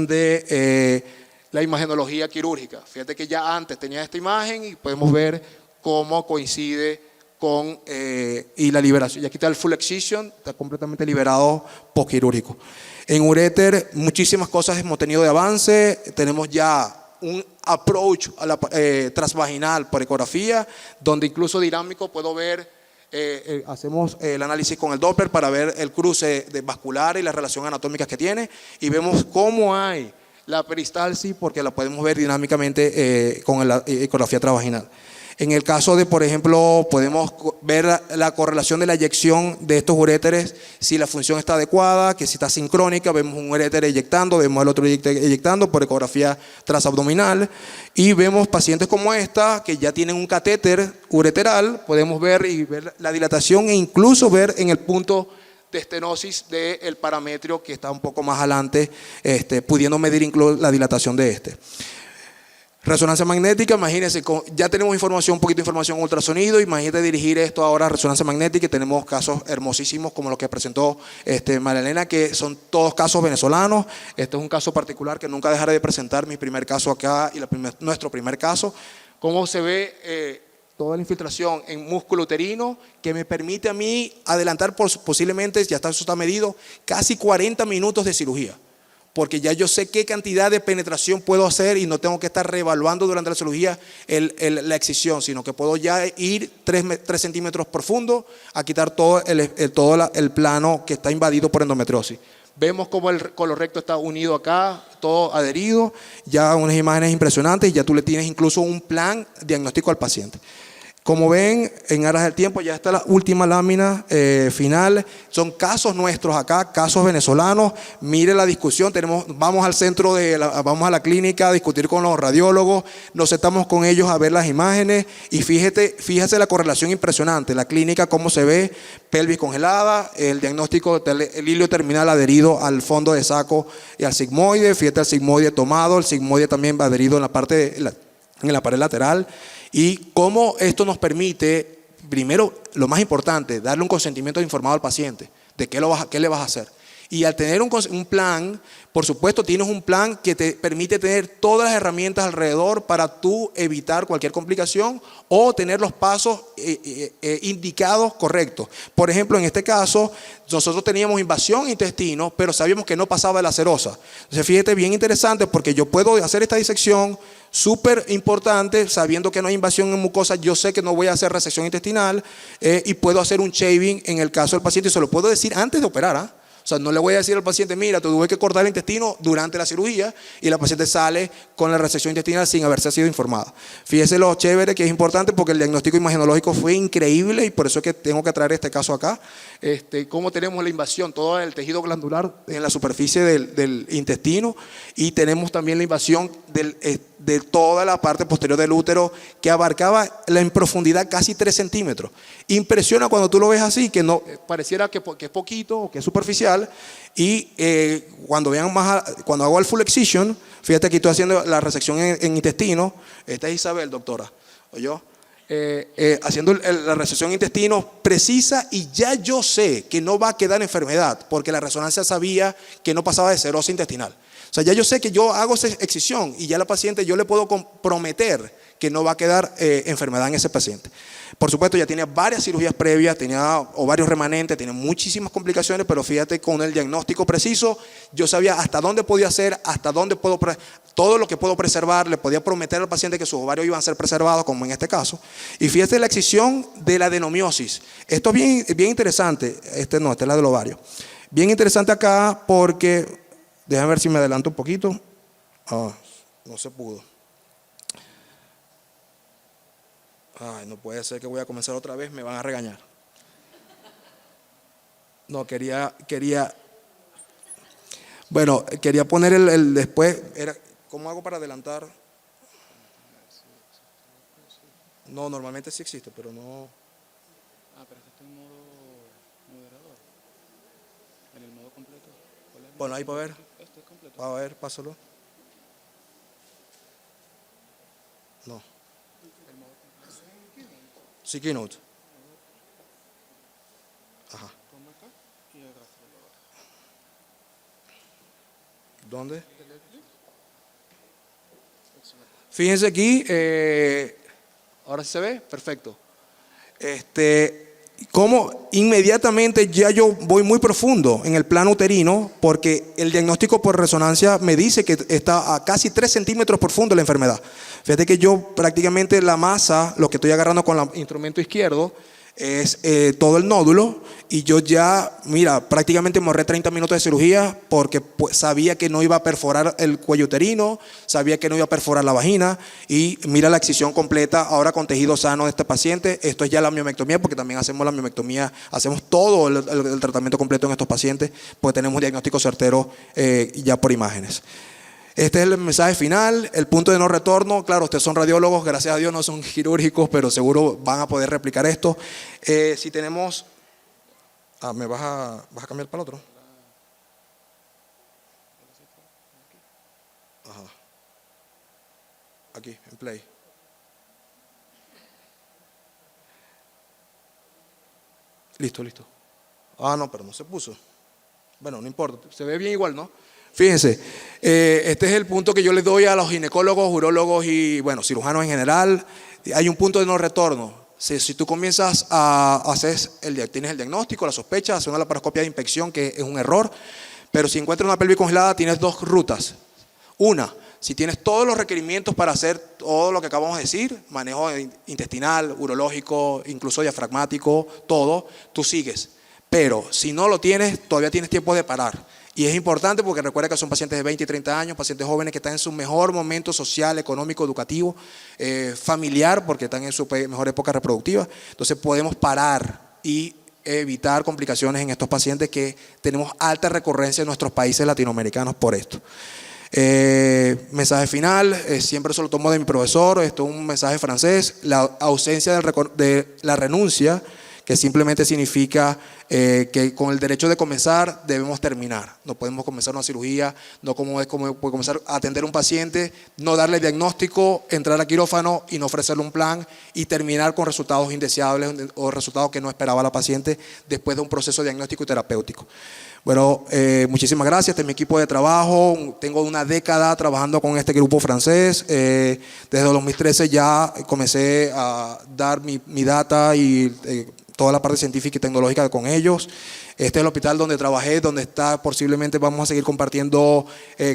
de la imagenología quirúrgica. Fíjate que ya antes tenía esta imagen y podemos ver cómo coincide y la liberación. Y aquí está el full excision, está completamente liberado postquirúrgico. En uréter, muchísimas cosas hemos tenido de avance. Tenemos ya un approach a la transvaginal por ecografía, donde incluso dinámico puedo ver, hacemos el análisis con el Doppler para ver el cruce vascular y las relaciones anatómicas que tiene, y vemos cómo hay la peristalsis, porque la podemos ver dinámicamente con la ecografía transvaginal. En el caso de, por ejemplo, podemos ver la correlación de la eyección de estos uréteres, si la función está adecuada, que si está sincrónica, vemos un uréter eyectando, vemos el otro eyectando por ecografía transabdominal, y vemos pacientes como esta, que ya tienen un catéter ureteral, podemos ver la dilatación e incluso ver en el punto de estenosis del parametrio que está un poco más adelante, pudiendo medir incluso la dilatación de este. Resonancia magnética, imagínense, ya tenemos información, un poquito de información en ultrasonido, imagínate dirigir esto ahora a resonancia magnética y tenemos casos hermosísimos como los que presentó María Elena, que son todos casos venezolanos. Este es un caso particular que nunca dejaré de presentar, mi primer caso acá y nuestro primer caso. Cómo se ve toda la infiltración en músculo uterino que me permite a mí adelantar posiblemente, ya está, eso está medido, casi 40 minutos de cirugía. Porque ya yo sé qué cantidad de penetración puedo hacer y no tengo que estar reevaluando durante la cirugía la excisión, sino que puedo ya ir 3 centímetros profundo a quitar todo el plano que está invadido por endometriosis. Vemos cómo el colorecto está unido acá, todo adherido, ya unas imágenes impresionantes y ya tú le tienes incluso un plan diagnóstico al paciente. Como ven, en aras del tiempo, ya está la última lámina final. Son casos nuestros acá, casos venezolanos. Mire la discusión, vamos al centro, vamos a la clínica a discutir con los radiólogos, nos sentamos con ellos a ver las imágenes y fíjese la correlación impresionante. La clínica, cómo se ve, pelvis congelada, el diagnóstico del hilio terminal adherido al fondo de saco y al sigmoide. Fíjate el sigmoide tomado, el sigmoide también va adherido en la parte en la pared lateral. Y cómo esto nos permite, primero, lo más importante, darle un consentimiento informado al paciente de qué le vas a hacer. Y al tener un plan, por supuesto tienes un plan que te permite tener todas las herramientas alrededor para tú evitar cualquier complicación o tener los pasos indicados correctos. Por ejemplo, en este caso, nosotros teníamos invasión intestino, pero sabíamos que no pasaba de la serosa. Entonces, fíjate, bien interesante porque yo puedo hacer esta disección súper importante, sabiendo que no hay invasión en mucosa, yo sé que no voy a hacer resección intestinal y puedo hacer un shaving en el caso del paciente y se lo puedo decir antes de operar, ¿ah? O sea, no le voy a decir al paciente, mira, tuve que cortar el intestino durante la cirugía y la paciente sale con la resección intestinal sin haberse sido informada. Fíjese lo chévere que es importante porque el diagnóstico imagenológico fue increíble y por eso es que tengo que traer este caso acá. Cómo tenemos la invasión, todo el tejido glandular en la superficie del intestino y tenemos también la invasión de toda la parte posterior del útero que abarcaba en profundidad casi 3 centímetros. Impresiona cuando tú lo ves así, que no pareciera que es poquito o que es superficial y cuando vean cuando hago el full excision, fíjate aquí estoy haciendo la resección en intestino, esta es Isabel, doctora, ¿oyó? Haciendo la resección en intestino precisa y ya yo sé que no va a quedar enfermedad porque la resonancia sabía que no pasaba de serosa intestinal. O sea, ya yo sé que yo hago esa excisión y ya la paciente yo le puedo comprometer que no va a quedar enfermedad en ese paciente. Por supuesto, ya tenía varias cirugías previas, tenía ovarios remanentes, tenía muchísimas complicaciones, pero fíjate, con el diagnóstico preciso, yo sabía hasta dónde podía hacer, hasta dónde puedo, todo lo que puedo preservar, le podía prometer al paciente que sus ovarios iban a ser preservados, como en este caso. Y fíjate la excisión de la adenomiosis. Esto es bien interesante, esta es la del ovario. Bien interesante acá porque, déjame ver si me adelanto un poquito. No se pudo. Ay, no puede ser que voy a comenzar otra vez, me van a regañar. No, quería poner el después. ¿Cómo hago para adelantar? No, normalmente sí existe, pero no. Pero está en modo moderador. En el modo completo. Bueno, ahí para ver. Esto es completo. A ver, pásalo. No. Sí, Keynote. Ajá. Toma acá y arrástralo abajo. ¿Dónde? Fíjense aquí, ahora sí se ve, perfecto. Como inmediatamente ya yo voy muy profundo en el plano uterino porque el diagnóstico por resonancia me dice que está a casi 3 centímetros profundo la enfermedad. Fíjate que yo prácticamente la masa, lo que estoy agarrando con el instrumento izquierdo, es todo el nódulo y yo ya, mira, prácticamente me ahorré 30 minutos de cirugía porque sabía que no iba a perforar el cuello uterino, sabía que no iba a perforar la vagina y mira la excisión completa ahora con tejido sano de este paciente. Esto es ya la miomectomía porque también hacemos la miomectomía, hacemos todo el tratamiento completo en estos pacientes porque tenemos un diagnóstico certero ya por imágenes. Este es el mensaje final, el punto de no retorno. Claro, ustedes son radiólogos, gracias a Dios no son quirúrgicos, pero seguro van a poder replicar esto. Si tenemos... ¿me vas a cambiar para el otro? Ajá. Aquí, en play. Listo. No, pero no se puso. Bueno, no importa, se ve bien igual, ¿no? Fíjense, este es el punto que yo les doy a los ginecólogos, urólogos y, bueno, cirujanos en general. Hay un punto de no retorno. Si tú comienzas tienes el diagnóstico, la sospecha, haces una laparoscopia de inspección, que es un error, pero si encuentras una pelvis congelada, tienes 2 rutas. Una, si tienes todos los requerimientos para hacer todo lo que acabamos de decir, manejo intestinal, urológico, incluso diafragmático, todo, tú sigues. Pero si no lo tienes, todavía tienes tiempo de parar. Y es importante porque recuerda que son pacientes de 20 y 30 años, pacientes jóvenes que están en su mejor momento social, económico, educativo, familiar, porque están en su mejor época reproductiva. Entonces podemos parar y evitar complicaciones en estos pacientes que tenemos alta recurrencia en nuestros países latinoamericanos por esto. Mensaje final, siempre se lo tomo de mi profesor, esto es un mensaje francés, la ausencia de la renuncia, que simplemente significa que con el derecho de comenzar debemos terminar. No podemos comenzar una cirugía, no como comenzar a atender a un paciente, no darle diagnóstico, entrar a quirófano y no ofrecerle un plan y terminar con resultados indeseables o resultados que no esperaba la paciente después de un proceso diagnóstico y terapéutico. Bueno, muchísimas gracias. Este es mi equipo de trabajo. Tengo una década trabajando con este grupo francés. Desde el 2013 ya comencé a dar mi data y toda la parte científica y tecnológica con ellos. Este es el hospital donde trabajé, donde está, posiblemente vamos a seguir compartiendo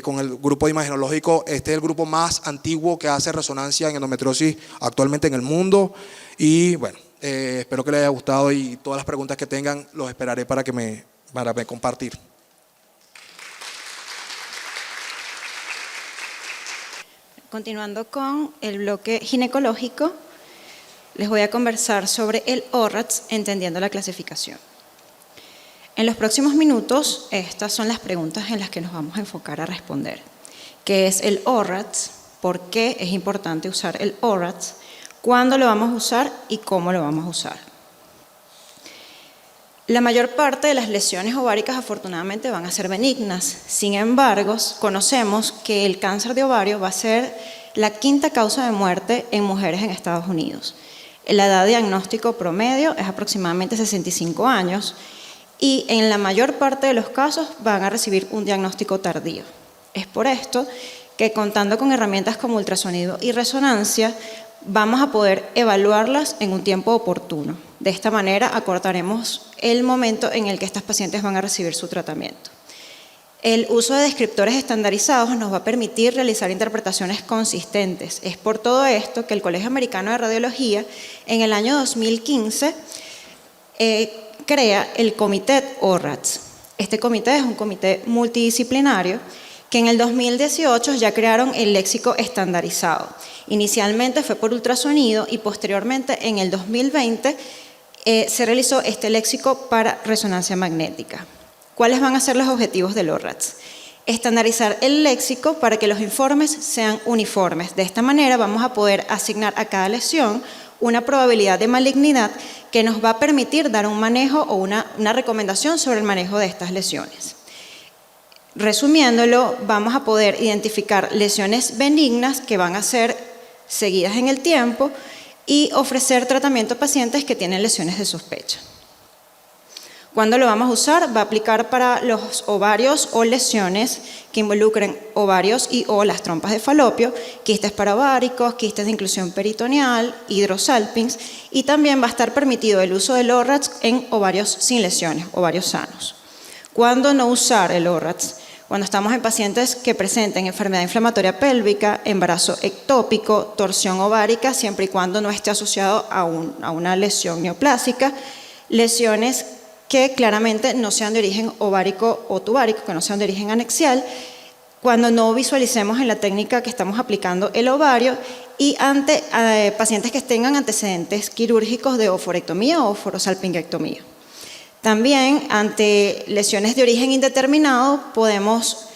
con el grupo de imagenológico. Este es el grupo más antiguo que hace resonancia en endometriosis actualmente en el mundo. Y bueno, espero que les haya gustado y todas las preguntas que tengan los esperaré para compartir. Continuando con el bloque ginecológico, les voy a conversar sobre el ORATS, entendiendo la clasificación. En los próximos minutos, estas son las preguntas en las que nos vamos a enfocar a responder. ¿Qué es el ORATS? ¿Por qué es importante usar el ORATS? ¿Cuándo lo vamos a usar y cómo lo vamos a usar? La mayor parte de las lesiones ováricas afortunadamente van a ser benignas. Sin embargo, conocemos que el cáncer de ovario va a ser la quinta causa de muerte en mujeres en Estados Unidos. La edad de diagnóstico promedio es aproximadamente 65 años y en la mayor parte de los casos van a recibir un diagnóstico tardío. Es por esto que contando con herramientas como ultrasonido y resonancia, vamos a poder evaluarlas en un tiempo oportuno. De esta manera acortaremos el momento en el que estas pacientes van a recibir su tratamiento. El uso de descriptores estandarizados nos va a permitir realizar interpretaciones consistentes. Es por todo esto que el Colegio Americano de Radiología en el año 2015 crea el Comité ORATS. Este comité es un comité multidisciplinario que en el 2018 ya crearon el léxico estandarizado. Inicialmente fue por ultrasonido y posteriormente en el 2020 se realizó este léxico para resonancia magnética. ¿Cuáles van a ser los objetivos del ORATS? Estandarizar el léxico para que los informes sean uniformes. De esta manera vamos a poder asignar a cada lesión una probabilidad de malignidad que nos va a permitir dar un manejo o una recomendación sobre el manejo de estas lesiones. Resumiéndolo, vamos a poder identificar lesiones benignas que van a ser seguidas en el tiempo y ofrecer tratamiento a pacientes que tienen lesiones de sospecha. ¿Cuándo lo vamos a usar? Va a aplicar para los ovarios o lesiones que involucren ovarios y o las trompas de falopio, quistes paraváricos, quistes de inclusión peritoneal, hidrosalpinx, y también va a estar permitido el uso del ORATS en ovarios sin lesiones, ovarios sanos. ¿Cuándo no usar el ORATS? Cuando estamos en pacientes que presenten enfermedad inflamatoria pélvica, embarazo ectópico, torsión ovárica, siempre y cuando no esté asociado a una lesión neoplásica, lesiones que claramente no sean de origen ovárico o tubárico, que no sean de origen anexial, cuando no visualicemos en la técnica que estamos aplicando el ovario y ante pacientes que tengan antecedentes quirúrgicos de oforectomía o oforosalpingectomía. También, ante lesiones de origen indeterminado, podemos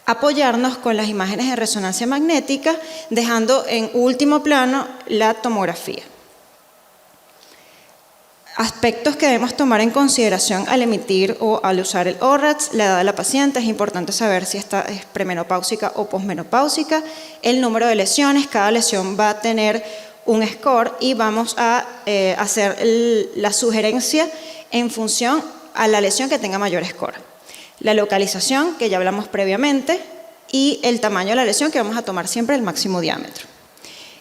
apoyarnos con las imágenes de resonancia magnética, dejando en último plano la tomografía. Aspectos que debemos tomar en consideración al emitir o al usar el ORATS: la edad de la paciente, es importante saber si esta es premenopáusica o posmenopáusica, el número de lesiones, cada lesión va a tener un score y vamos a hacer la sugerencia en función a la lesión que tenga mayor score. La localización, que ya hablamos previamente, y el tamaño de la lesión, que vamos a tomar siempre el máximo diámetro.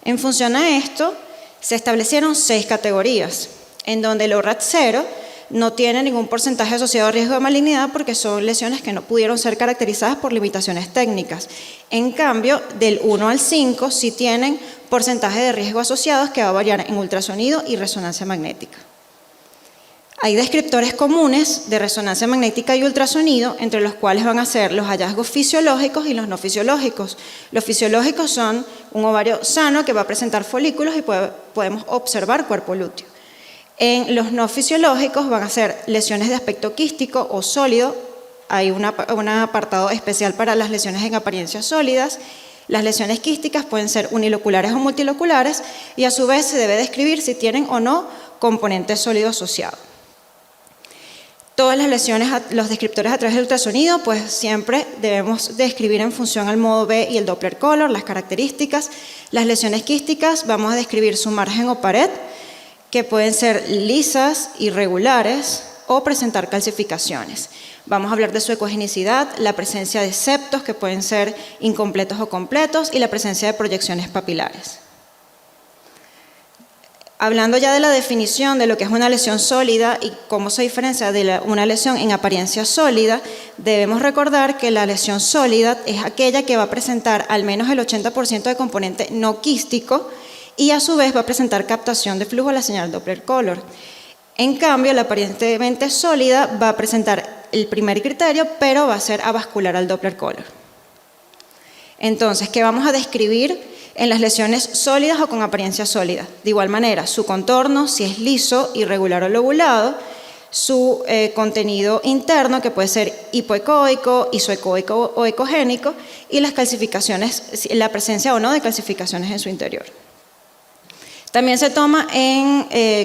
En función a esto, se establecieron 6 categorías, en donde el ORATS 0 no tiene ningún porcentaje asociado a riesgo de malignidad porque son lesiones que no pudieron ser caracterizadas por limitaciones técnicas. En cambio, del 1 al 5 sí tienen porcentaje de riesgo asociados que va a variar en ultrasonido y resonancia magnética. Hay descriptores comunes de resonancia magnética y ultrasonido, entre los cuales van a ser los hallazgos fisiológicos y los no fisiológicos. Los fisiológicos son un ovario sano que va a presentar folículos y podemos observar cuerpo lúteo. En los no fisiológicos van a ser lesiones de aspecto quístico o sólido. Hay un apartado especial para las lesiones en apariencia sólidas. Las lesiones quísticas pueden ser uniloculares o multiloculares y a su vez se debe describir si tienen o no componente sólido asociado. Todas las lesiones, los descriptores a través del ultrasonido, pues siempre debemos describir en función al modo B y el Doppler color, las características. Las lesiones quísticas vamos a describir su margen o pared, que pueden ser lisas, irregulares o presentar calcificaciones. Vamos a hablar de su ecogenicidad, la presencia de septos que pueden ser incompletos o completos y la presencia de proyecciones papilares. Hablando ya de la definición de lo que es una lesión sólida y cómo se diferencia de una lesión en apariencia sólida, debemos recordar que la lesión sólida es aquella que va a presentar al menos el 80% de componente no quístico y a su vez va a presentar captación de flujo a la señal Doppler color. En cambio, la aparentemente sólida va a presentar el primer criterio, pero va a ser avascular al Doppler color. Entonces, ¿qué vamos a describir en las lesiones sólidas o con apariencia sólida? De igual manera, su contorno, si es liso, irregular o lobulado, su contenido interno, que puede ser hipoecoico, isoecoico o ecogénico, y las calcificaciones, la presencia o no de calcificaciones en su interior. También se toma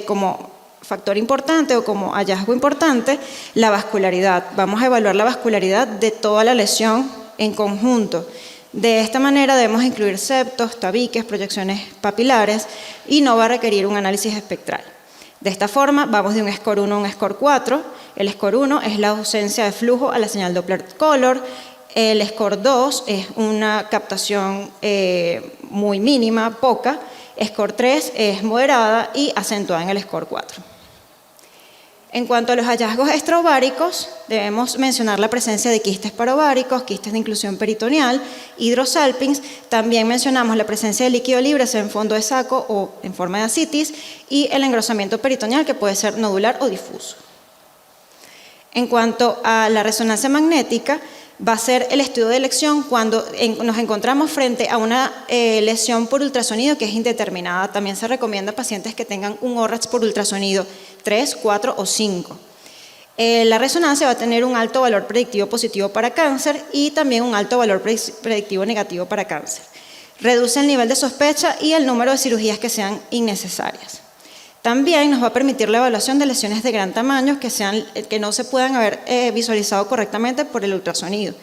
como factor importante o como hallazgo importante la vascularidad. Vamos a evaluar la vascularidad de toda la lesión en conjunto. De esta manera debemos incluir septos, tabiques, proyecciones papilares y no va a requerir un análisis espectral. De esta forma vamos de un score 1 a un score 4. El score 1 es la ausencia de flujo a la señal Doppler color. El score 2 es una captación muy mínima, poca. Score 3 es moderada y acentuada en el score 4. En cuanto a los hallazgos extraováricos, debemos mencionar la presencia de quistes parováricos, quistes de inclusión peritoneal, hidrosalpings. También mencionamos la presencia de líquido libre, sea en fondo de saco o en forma de ascitis, y el engrosamiento peritoneal, que puede ser nodular o difuso. En cuanto a la resonancia magnética, va a ser el estudio de elección cuando nos encontramos frente a una lesión por ultrasonido que es indeterminada. También se recomienda a pacientes que tengan un ORATS por ultrasonido 3, 4 o 5. La resonancia va a tener un alto valor predictivo positivo para cáncer y también un alto valor predictivo negativo para cáncer. Reduce el nivel de sospecha y el número de cirugías que sean innecesarias. También nos va a permitir la evaluación de lesiones de gran tamaño que no se puedan haber visualizado correctamente por el ultrasonido.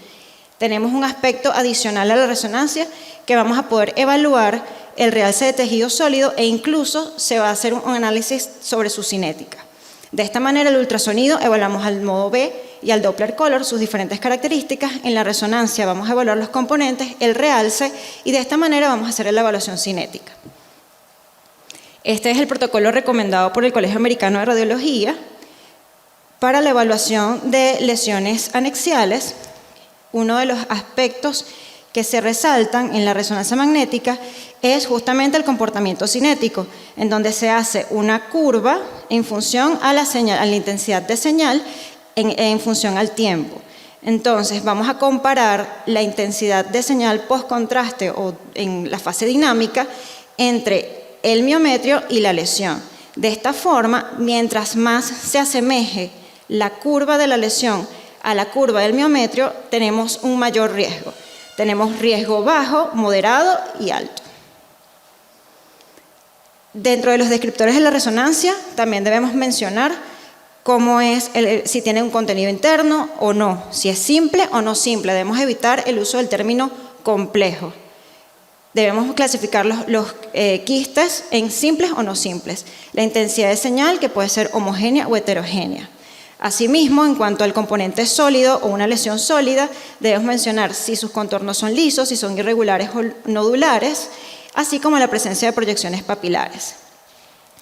Tenemos un aspecto adicional a la resonancia que vamos a poder evaluar el realce de tejido sólido e incluso se va a hacer un análisis sobre su cinética. De esta manera, el ultrasonido evaluamos al modo B y al Doppler color, sus diferentes características. En la resonancia vamos a evaluar los componentes, el realce y de esta manera vamos a hacer la evaluación cinética. Este es el protocolo recomendado por el Colegio Americano de Radiología para la evaluación de lesiones anexiales. Uno de los aspectos que se resaltan en la resonancia magnética es justamente el comportamiento cinético, en donde se hace una curva en función a la señal, a la intensidad de señal en función al tiempo. Entonces, vamos a comparar la intensidad de señal post-contraste o en la fase dinámica entre el miometrio y la lesión. De esta forma, mientras más se asemeje la curva de la lesión a la curva del miometrio, tenemos un mayor riesgo. Tenemos riesgo bajo, moderado y alto. Dentro de los descriptores de la resonancia, también debemos mencionar cómo es, si tiene un contenido interno o no, si es simple o no simple. Debemos evitar el uso del término complejo. Debemos clasificar los quistes en simples o no simples. La intensidad de señal, que puede ser homogénea o heterogénea. Asimismo, en cuanto al componente sólido o una lesión sólida, debemos mencionar si sus contornos son lisos, si son irregulares o nodulares, así como la presencia de proyecciones papilares.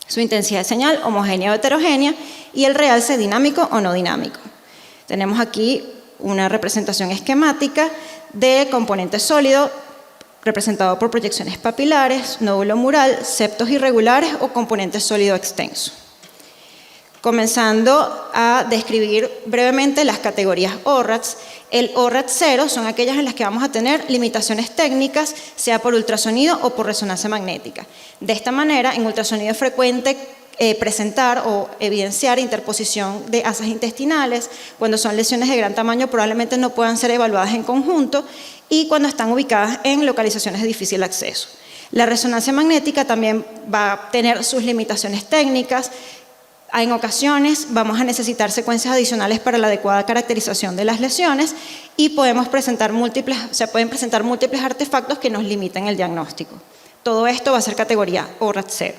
Su intensidad de señal, homogénea o heterogénea, y el realce dinámico o no dinámico. Tenemos aquí una representación esquemática de componente sólido, representado por proyecciones papilares, nódulo mural, septos irregulares o componente sólido extenso. Comenzando a describir brevemente las categorías ORATS. El ORATS 0 son aquellas en las que vamos a tener limitaciones técnicas, sea por ultrasonido o por resonancia magnética. De esta manera, en ultrasonido es frecuente presentar o evidenciar interposición de asas intestinales. Cuando son lesiones de gran tamaño probablemente no puedan ser evaluadas en conjunto y cuando están ubicadas en localizaciones de difícil acceso. La resonancia magnética también va a tener sus limitaciones técnicas. En ocasiones vamos a necesitar secuencias adicionales para la adecuada caracterización de las lesiones y se pueden presentar múltiples artefactos que nos limiten el diagnóstico. Todo esto va a ser categoría ORAT 0.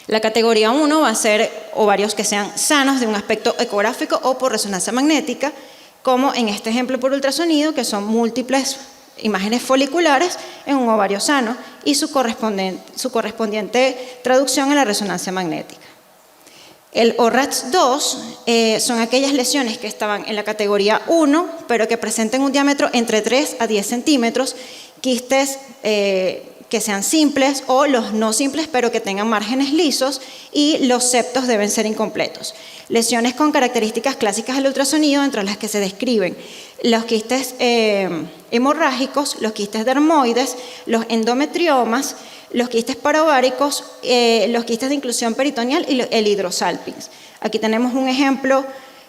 La categoría 1 va a ser ovarios que sean sanos de un aspecto ecográfico o por resonancia magnética, como en este ejemplo por ultrasonido, que son múltiples imágenes foliculares en un ovario sano y su correspondiente traducción en la resonancia magnética. El ORATS2 son aquellas lesiones que estaban en la categoría 1, pero que presenten un diámetro entre 3 a 10 centímetros, quistes que sean simples o los no simples, pero que tengan márgenes lisos, y los septos deben ser incompletos. Lesiones con características clásicas del ultrasonido, entre las que se describen los quistes hemorrágicos, los quistes dermoides, los endometriomas, los quistes parováricos, los quistes de inclusión peritoneal y el hidrosalpinx. Aquí tenemos un ejemplo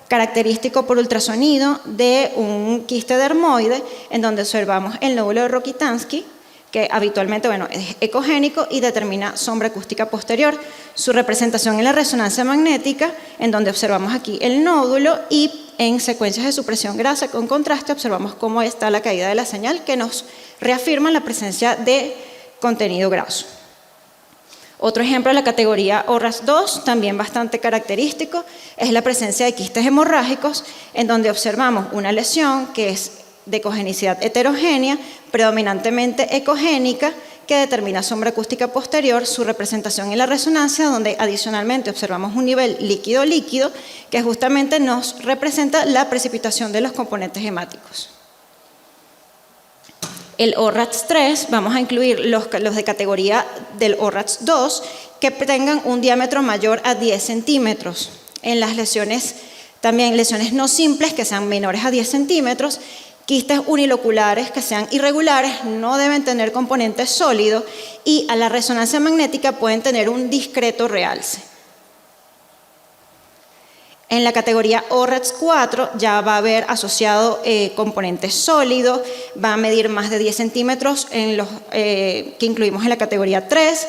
característico por ultrasonido de un quiste dermoide, en donde observamos el nódulo de Rokitansky, que habitualmente es ecogénico y determina sombra acústica posterior. Su representación en la resonancia magnética, en donde observamos aquí el nódulo, y en secuencias de supresión grasa con contraste observamos cómo está la caída de la señal, que nos reafirma la presencia de contenido graso. Otro ejemplo de la categoría ORAS2, también bastante característico, es la presencia de quistes hemorrágicos, en donde observamos una lesión que es de ecogenicidad heterogénea, predominantemente ecogénica, que determina sombra acústica posterior, su representación en la resonancia, donde adicionalmente observamos un nivel líquido-líquido que justamente nos representa la precipitación de los componentes hemáticos. El ORATS3, vamos a incluir los de categoría del ORATS2 que tengan un diámetro mayor a 10 centímetros. En las lesiones, también lesiones no simples que sean menores a 10 centímetros, quistes uniloculares que sean irregulares, no deben tener componente sólido y a la resonancia magnética pueden tener un discreto realce. En la categoría ORATS4 ya va a haber asociado componente sólido, va a medir más de 10 centímetros en los que incluimos en la categoría 3,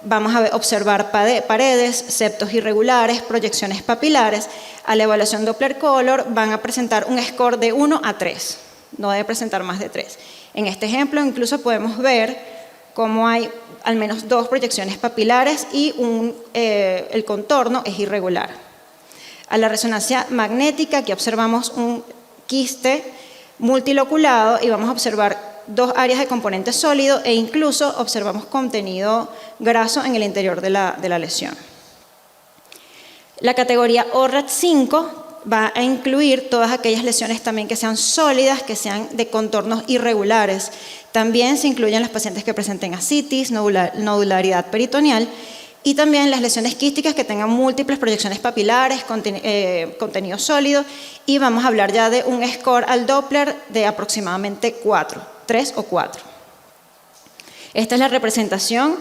vamos a observar paredes, septos irregulares, proyecciones papilares. A la evaluación Doppler Color van a presentar un score de 1 a 3, no debe presentar más de 3. En este ejemplo incluso podemos ver cómo hay al menos 2 proyecciones papilares y el contorno es irregular. A la resonancia magnética, aquí observamos un quiste multiloculado y vamos a observar 2 áreas de componente sólido e incluso observamos contenido graso en el interior de la lesión. La categoría ORAT5 va a incluir todas aquellas lesiones también que sean sólidas, que sean de contornos irregulares. También se incluyen los pacientes que presenten ascitis, nodularidad peritoneal, y también las lesiones quísticas que tengan múltiples proyecciones papilares, contenido sólido, y vamos a hablar ya de un score al Doppler de aproximadamente 3 o 4. Esta es la representación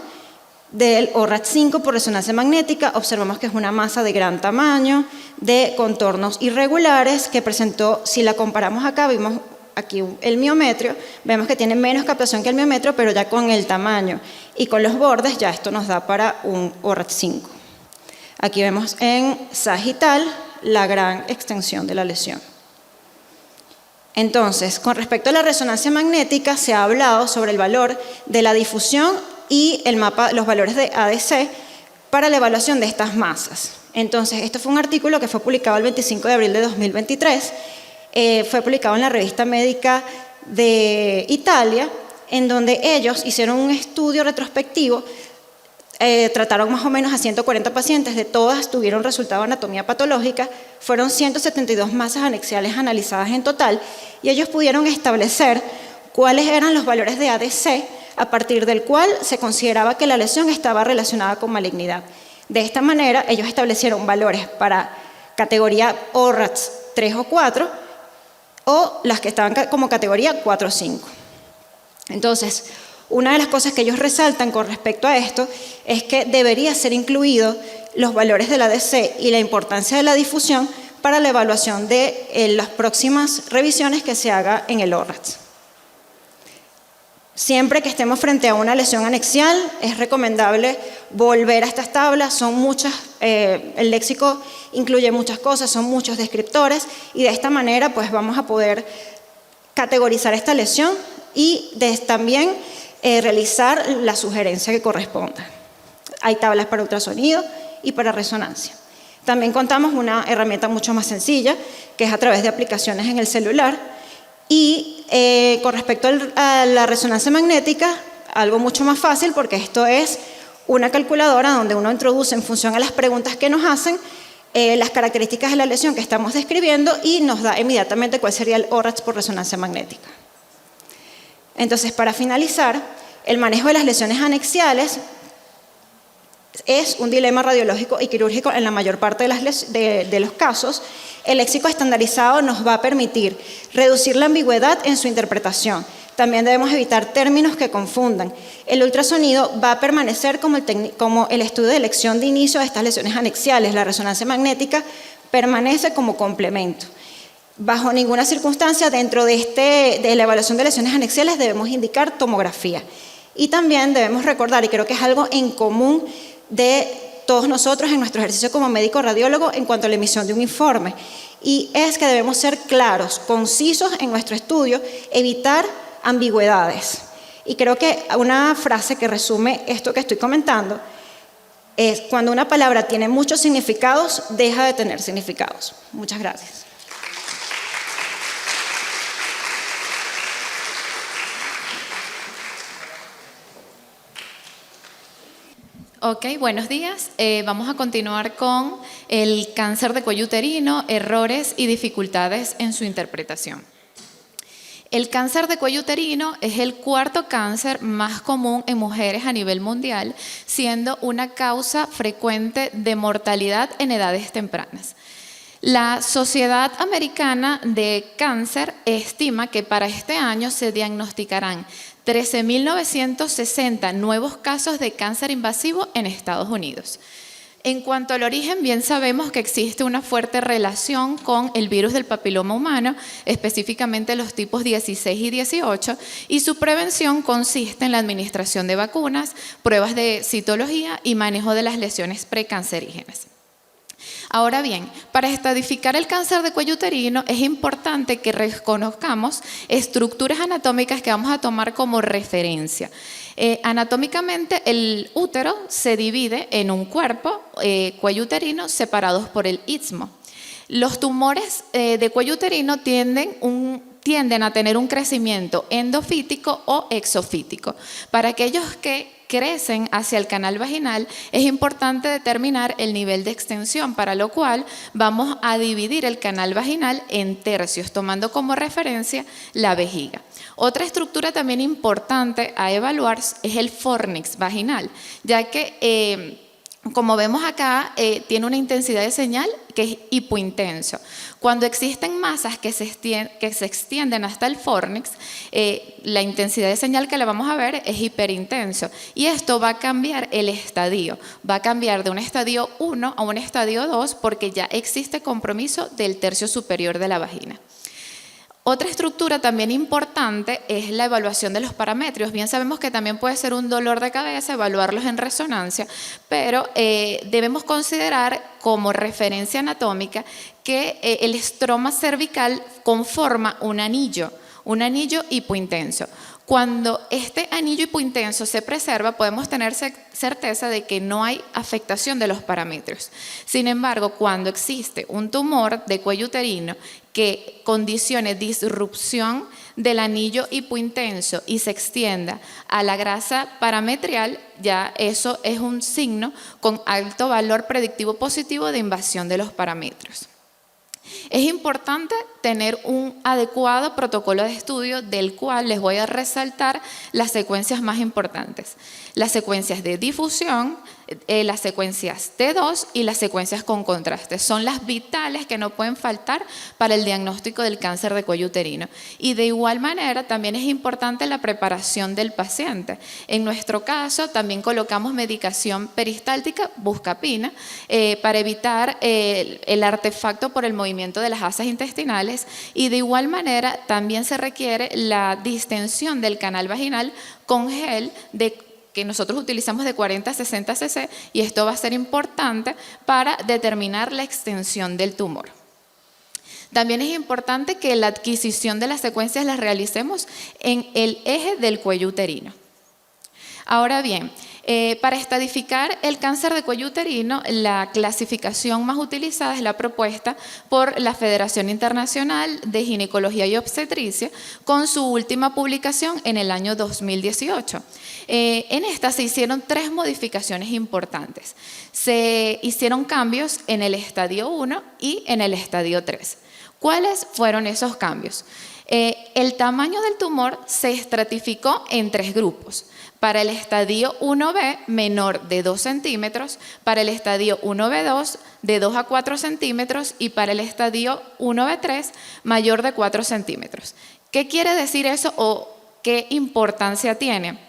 del ORAT5 por resonancia magnética. Observamos que es una masa de gran tamaño, de contornos irregulares, que presentó, si la comparamos acá, vimos aquí el miometrio, vemos que tiene menos captación que el miometrio, pero ya con el tamaño y con los bordes ya esto nos da para un ORAT5. Aquí vemos en sagital la gran extensión de la lesión. Entonces, con respecto a la resonancia magnética, se ha hablado sobre el valor de la difusión y el mapa, los valores de ADC para la evaluación de estas masas. Entonces, esto fue un artículo que fue publicado el 25 de abril de 2023, fue publicado en la revista médica de Italia, en donde ellos hicieron un estudio retrospectivo, trataron más o menos a 140 pacientes, de todas tuvieron resultado de anatomía patológica, fueron 172 masas anexiales analizadas en total, y ellos pudieron establecer cuáles eran los valores de ADC a partir del cual se consideraba que la lesión estaba relacionada con malignidad. De esta manera, ellos establecieron valores para categoría ORATS 3 o 4, o las que estaban como categoría 4 o 5. Entonces, una de las cosas que ellos resaltan con respecto a esto es que debería ser incluido los valores del ADC y la importancia de la difusión para la evaluación de las próximas revisiones que se haga en el ORATS. Siempre que estemos frente a una lesión anexial, es recomendable volver a estas tablas. Son muchas, el léxico incluye muchas cosas, son muchos descriptores, y de esta manera pues vamos a poder categorizar esta lesión y también realizar la sugerencia que corresponda. Hay tablas para ultrasonido y para resonancia. También contamos una herramienta mucho más sencilla, que es a través de aplicaciones en el celular. Y con respecto a la resonancia magnética, algo mucho más fácil, porque esto es una calculadora donde uno introduce en función a las preguntas que nos hacen las características de la lesión que estamos describiendo y nos da inmediatamente cuál sería el ORACS por resonancia magnética. Entonces, para finalizar, el manejo de las lesiones anexiales es un dilema radiológico y quirúrgico en la mayor parte de los casos. El léxico estandarizado nos va a permitir reducir la ambigüedad en su interpretación. También debemos evitar términos que confundan. El ultrasonido va a permanecer como el estudio de elección de inicio de estas lesiones anexiales. La resonancia magnética permanece como complemento. Bajo ninguna circunstancia, dentro de la evaluación de lesiones anexiales, debemos indicar tomografía. Y también debemos recordar, y creo que es algo en común de todos nosotros en nuestro ejercicio como médico radiólogo en cuanto a la emisión de un informe, y es que debemos ser claros, concisos en nuestro estudio, evitar ambigüedades. Y creo que una frase que resume esto que estoy comentando es: cuando una palabra tiene muchos significados, deja de tener significados. Muchas gracias. Ok, buenos días. Vamos a continuar con el cáncer de cuello uterino, errores y dificultades en su interpretación. El cáncer de cuello uterino es el cuarto cáncer más común en mujeres a nivel mundial, siendo una causa frecuente de mortalidad en edades tempranas. La Sociedad Americana de Cáncer estima que para este año se diagnosticarán 13.960 nuevos casos de cáncer invasivo en Estados Unidos. En cuanto al origen, bien sabemos que existe una fuerte relación con el virus del papiloma humano, específicamente los tipos 16 y 18, y su prevención consiste en la administración de vacunas, pruebas de citología y manejo de las lesiones precancerígenas. Ahora bien, para estadificar el cáncer de cuello uterino es importante que reconozcamos estructuras anatómicas que vamos a tomar como referencia. Anatómicamente, el útero se divide en un cuerpo, cuello uterino, separados por el istmo. Los tumores de cuello uterino tienden a tener un crecimiento endofítico o exofítico. Para aquellos que crecen hacia el canal vaginal, es importante determinar el nivel de extensión, para lo cual vamos a dividir el canal vaginal en tercios, tomando como referencia la vejiga. Otra estructura también importante a evaluar es el fornix vaginal, ya que como vemos acá, tiene una intensidad de señal que es hipointenso. Cuando existen masas que se extienden hasta el fornix, la intensidad de señal que le vamos a ver es hiperintenso. Y esto va a cambiar el estadio. Va a cambiar de un estadio 1 a un estadio 2 porque ya existe compromiso del tercio superior de la vagina. Otra estructura también importante es la evaluación de los parametrios. Bien sabemos que también puede ser un dolor de cabeza evaluarlos en resonancia, pero debemos considerar como referencia anatómica que el estroma cervical conforma un anillo hipointenso. Cuando este anillo hipointenso se preserva, podemos tener certeza de que no hay afectación de los parámetros. Sin embargo, cuando existe un tumor de cuello uterino que condicione disrupción del anillo hipointenso y se extienda a la grasa parametrial, ya eso es un signo con alto valor predictivo positivo de invasión de los parámetros. Es importante tener un adecuado protocolo de estudio del cual les voy a resaltar las secuencias más importantes. Las secuencias de difusión, las secuencias T2 y las secuencias con contraste. Son las vitales que no pueden faltar para el diagnóstico del cáncer de cuello uterino. Y de igual manera también es importante la preparación del paciente. En nuestro caso también colocamos medicación peristáltica, buscapina, para evitar el artefacto por el movimiento de las asas intestinales, y de igual manera también se requiere la distensión del canal vaginal con gel que nosotros utilizamos de 40 a 60 cc, y esto va a ser importante para determinar la extensión del tumor. También es importante que la adquisición de las secuencias las realicemos en el eje del cuello uterino. Ahora bien, Para estadificar el cáncer de cuello uterino, la clasificación más utilizada es la propuesta por la Federación Internacional de Ginecología y Obstetricia con su última publicación en el año 2018. En esta se hicieron 3 modificaciones importantes. Se hicieron cambios en el estadio 1 y en el estadio 3. ¿Cuáles fueron esos cambios? El tamaño del tumor se estratificó en 3 grupos. Para el estadio 1B, menor de 2 centímetros, para el estadio 1B2, de 2 a 4 centímetros, y para el estadio 1B3, mayor de 4 centímetros. ¿Qué quiere decir eso o qué importancia tiene?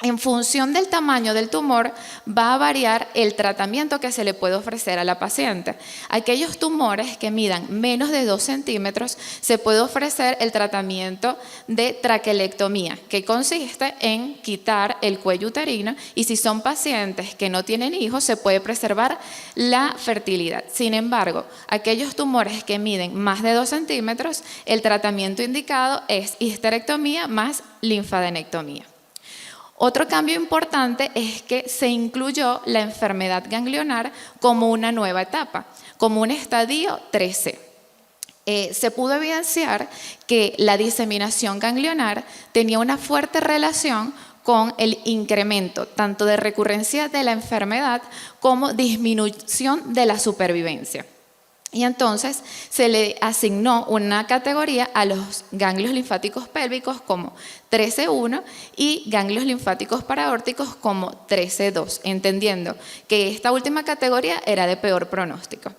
En función del tamaño del tumor va a variar el tratamiento que se le puede ofrecer a la paciente. Aquellos tumores que midan menos de 2 centímetros se puede ofrecer el tratamiento de traquelectomía, que consiste en quitar el cuello uterino, y si son pacientes que no tienen hijos se puede preservar la fertilidad. Sin embargo, aquellos tumores que miden más de 2 centímetros, el tratamiento indicado es histerectomía más linfadenectomía. Otro cambio importante es que se incluyó la enfermedad ganglionar como una nueva etapa, como un estadio 3C. Se pudo evidenciar que la diseminación ganglionar tenía una fuerte relación con el incremento tanto de recurrencia de la enfermedad como disminución de la supervivencia. Y entonces se le asignó una categoría a los ganglios linfáticos pélvicos como 13-1 y ganglios linfáticos paraórticos como 13-2, entendiendo que esta última categoría era de peor pronóstico.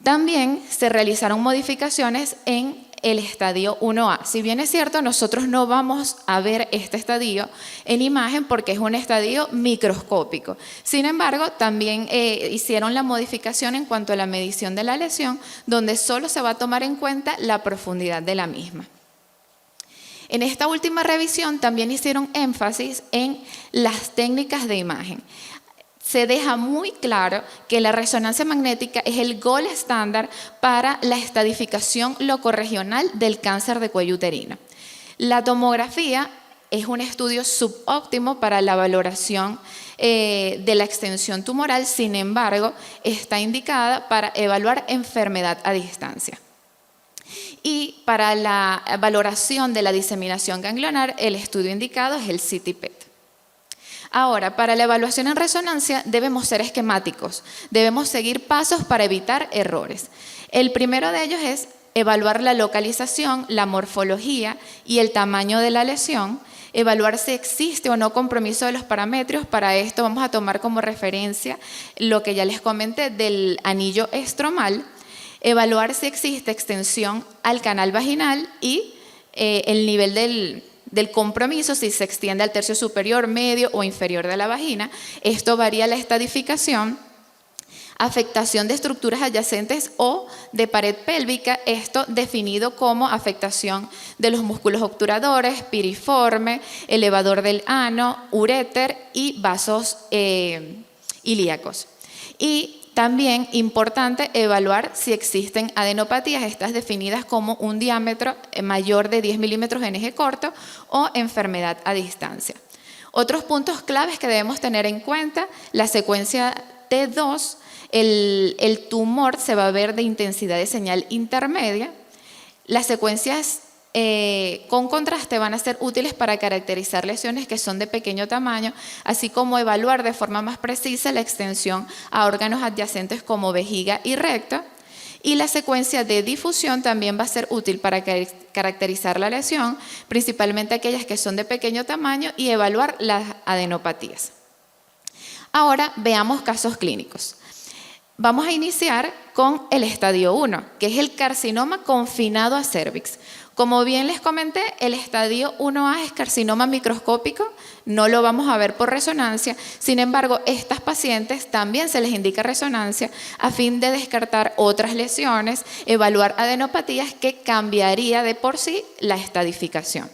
También se realizaron modificaciones en el estadio 1A. Si bien es cierto, nosotros no vamos a ver este estadio en imagen porque es un estadio microscópico. Sin embargo, también hicieron la modificación en cuanto a la medición de la lesión, donde solo se va a tomar en cuenta la profundidad de la misma. En esta última revisión también hicieron énfasis en las técnicas de imagen. Se deja muy claro que la resonancia magnética es el gold estándar para la estadificación locorregional del cáncer de cuello uterino. La tomografía es un estudio subóptimo para la valoración de la extensión tumoral, sin embargo, está indicada para evaluar enfermedad a distancia. Y para la valoración de la diseminación ganglionar, el estudio indicado es el CT-PET. Ahora, para la evaluación en resonancia debemos ser esquemáticos, debemos seguir pasos para evitar errores. El primero de ellos es evaluar la localización, la morfología y el tamaño de la lesión, evaluar si existe o no compromiso de los parámetros. Para esto vamos a tomar como referencia lo que ya les comenté del anillo estromal, evaluar si existe extensión al canal vaginal y el nivel del compromiso, si se extiende al tercio superior, medio o inferior de la vagina. Esto varía la estadificación. Afectación de estructuras adyacentes o de pared pélvica, esto definido como afectación de los músculos obturadores, piriforme, elevador del ano, uréter y vasos ilíacos. Y también importante evaluar si existen adenopatías, estas definidas como un diámetro mayor de 10 milímetros en eje corto o enfermedad a distancia. Otros puntos claves que debemos tener en cuenta: la secuencia T2, el tumor se va a ver de intensidad de señal intermedia. Las secuencias con contraste van a ser útiles para caracterizar lesiones que son de pequeño tamaño, así como evaluar de forma más precisa la extensión a órganos adyacentes como vejiga y recto. Y la secuencia de difusión también va a ser útil para caracterizar la lesión, principalmente aquellas que son de pequeño tamaño, y evaluar las adenopatías. Ahora veamos casos clínicos. Vamos a iniciar con el estadio 1, que es el carcinoma confinado a cérvix. Como bien les comenté, el estadio 1A es carcinoma microscópico, no lo vamos a ver por resonancia. Sin embargo, estas pacientes también se les indica resonancia a fin de descartar otras lesiones, evaluar adenopatías que cambiaría de por sí la estadificación.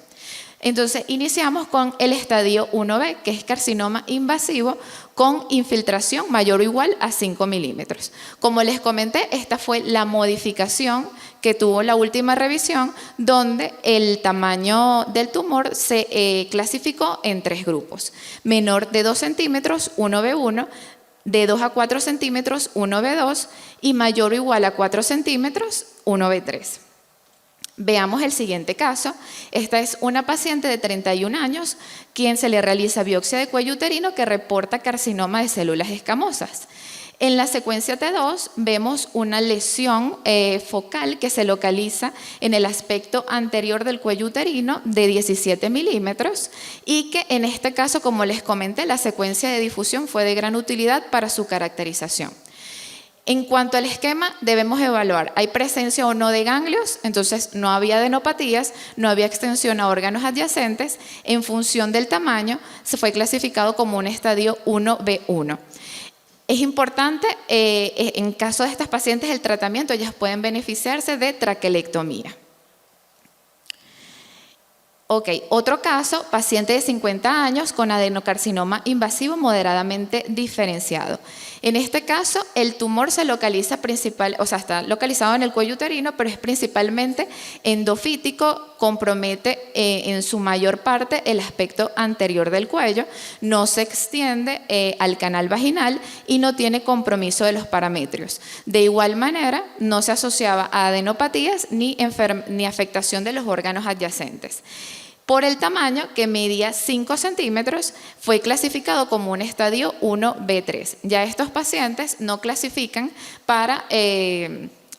Entonces, iniciamos con el estadio 1B, que es carcinoma invasivo con infiltración mayor o igual a 5 milímetros. Como les comenté, esta fue la modificación que tuvo la última revisión, donde el tamaño del tumor se clasificó en 3 grupos. Menor de 2 centímetros, 1B1, de 2 a 4 centímetros, 1B2, y mayor o igual a 4 centímetros, 1B3. Veamos el siguiente caso. Esta es una paciente de 31 años, quien se le realiza biopsia de cuello uterino que reporta carcinoma de células escamosas. En la secuencia T2 vemos una lesión focal que se localiza en el aspecto anterior del cuello uterino de 17 milímetros y que en este caso, como les comenté, la secuencia de difusión fue de gran utilidad para su caracterización. En cuanto al esquema, debemos evaluar, ¿hay presencia o no de ganglios? Entonces no había adenopatías, no había extensión a órganos adyacentes. En función del tamaño, se fue clasificado como un estadio 1B1. Es importante, en caso de estas pacientes, el tratamiento, ellas pueden beneficiarse de traquelectomía. Ok, otro caso, paciente de 50 años con adenocarcinoma invasivo moderadamente diferenciado. En este caso, el tumor se localiza está localizado en el cuello uterino, pero es principalmente endofítico, compromete en su mayor parte el aspecto anterior del cuello, no se extiende al canal vaginal y no tiene compromiso de los parametrios. De igual manera, no se asociaba a adenopatías ni afectación de los órganos adyacentes. Por el tamaño, que medía 5 centímetros, fue clasificado como un estadio 1B3. Ya estos pacientes no clasifican para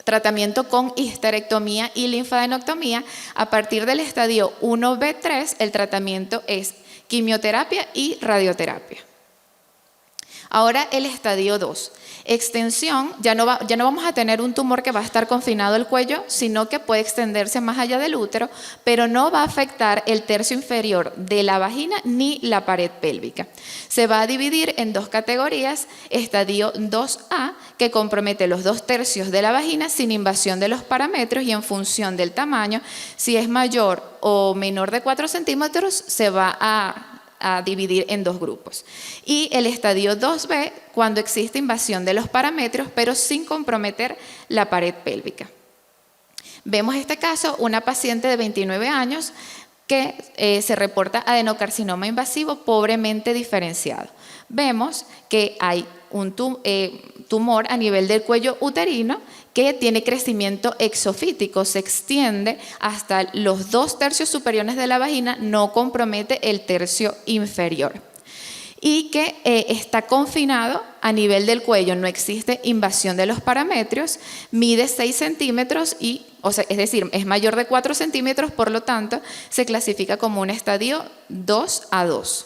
tratamiento con histerectomía y linfadenectomía. A partir del estadio 1B3, el tratamiento es quimioterapia y radioterapia. Ahora el estadio 2. Extensión, ya no vamos a tener un tumor que va a estar confinado al cuello, sino que puede extenderse más allá del útero, pero no va a afectar el tercio inferior de la vagina ni la pared pélvica. Se va a dividir en 2 categorías, estadio 2A, que compromete los 2 tercios de la vagina sin invasión de los parametros y en función del tamaño, si es mayor o menor de 4 centímetros, se va a dividir en 2 grupos. Y el estadio 2B, cuando existe invasión de los parametros, pero sin comprometer la pared pélvica. Vemos este caso, una paciente de 29 años que se reporta adenocarcinoma invasivo pobremente diferenciado. Vemos que hay un tumor a nivel del cuello uterino que tiene crecimiento exofítico, se extiende hasta los 2 tercios superiores de la vagina, no compromete el tercio inferior. Y que está confinado a nivel del cuello, no existe invasión de los parametrios, mide 6 centímetros es decir, es mayor de 4 centímetros, por lo tanto, se clasifica como un estadio 2A2.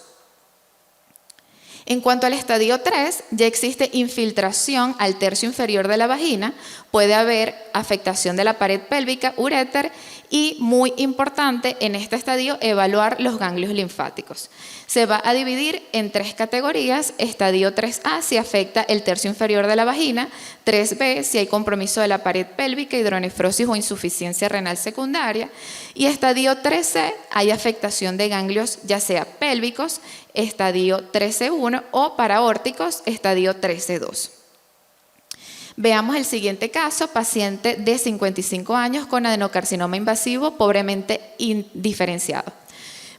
En cuanto al estadio 3, ya existe infiltración al tercio inferior de la vagina, puede haber afectación de la pared pélvica, uréter y, muy importante, en este estadio evaluar los ganglios linfáticos. Se va a dividir en 3 categorías, estadio 3A si afecta el tercio inferior de la vagina, 3B si hay compromiso de la pared pélvica, hidronefrosis o insuficiencia renal secundaria y estadio 3C hay afectación de ganglios ya sea pélvicos, estadio 13-1 o paraórticos, estadio 13-2. Veamos el siguiente caso, paciente de 55 años con adenocarcinoma invasivo pobremente indiferenciado.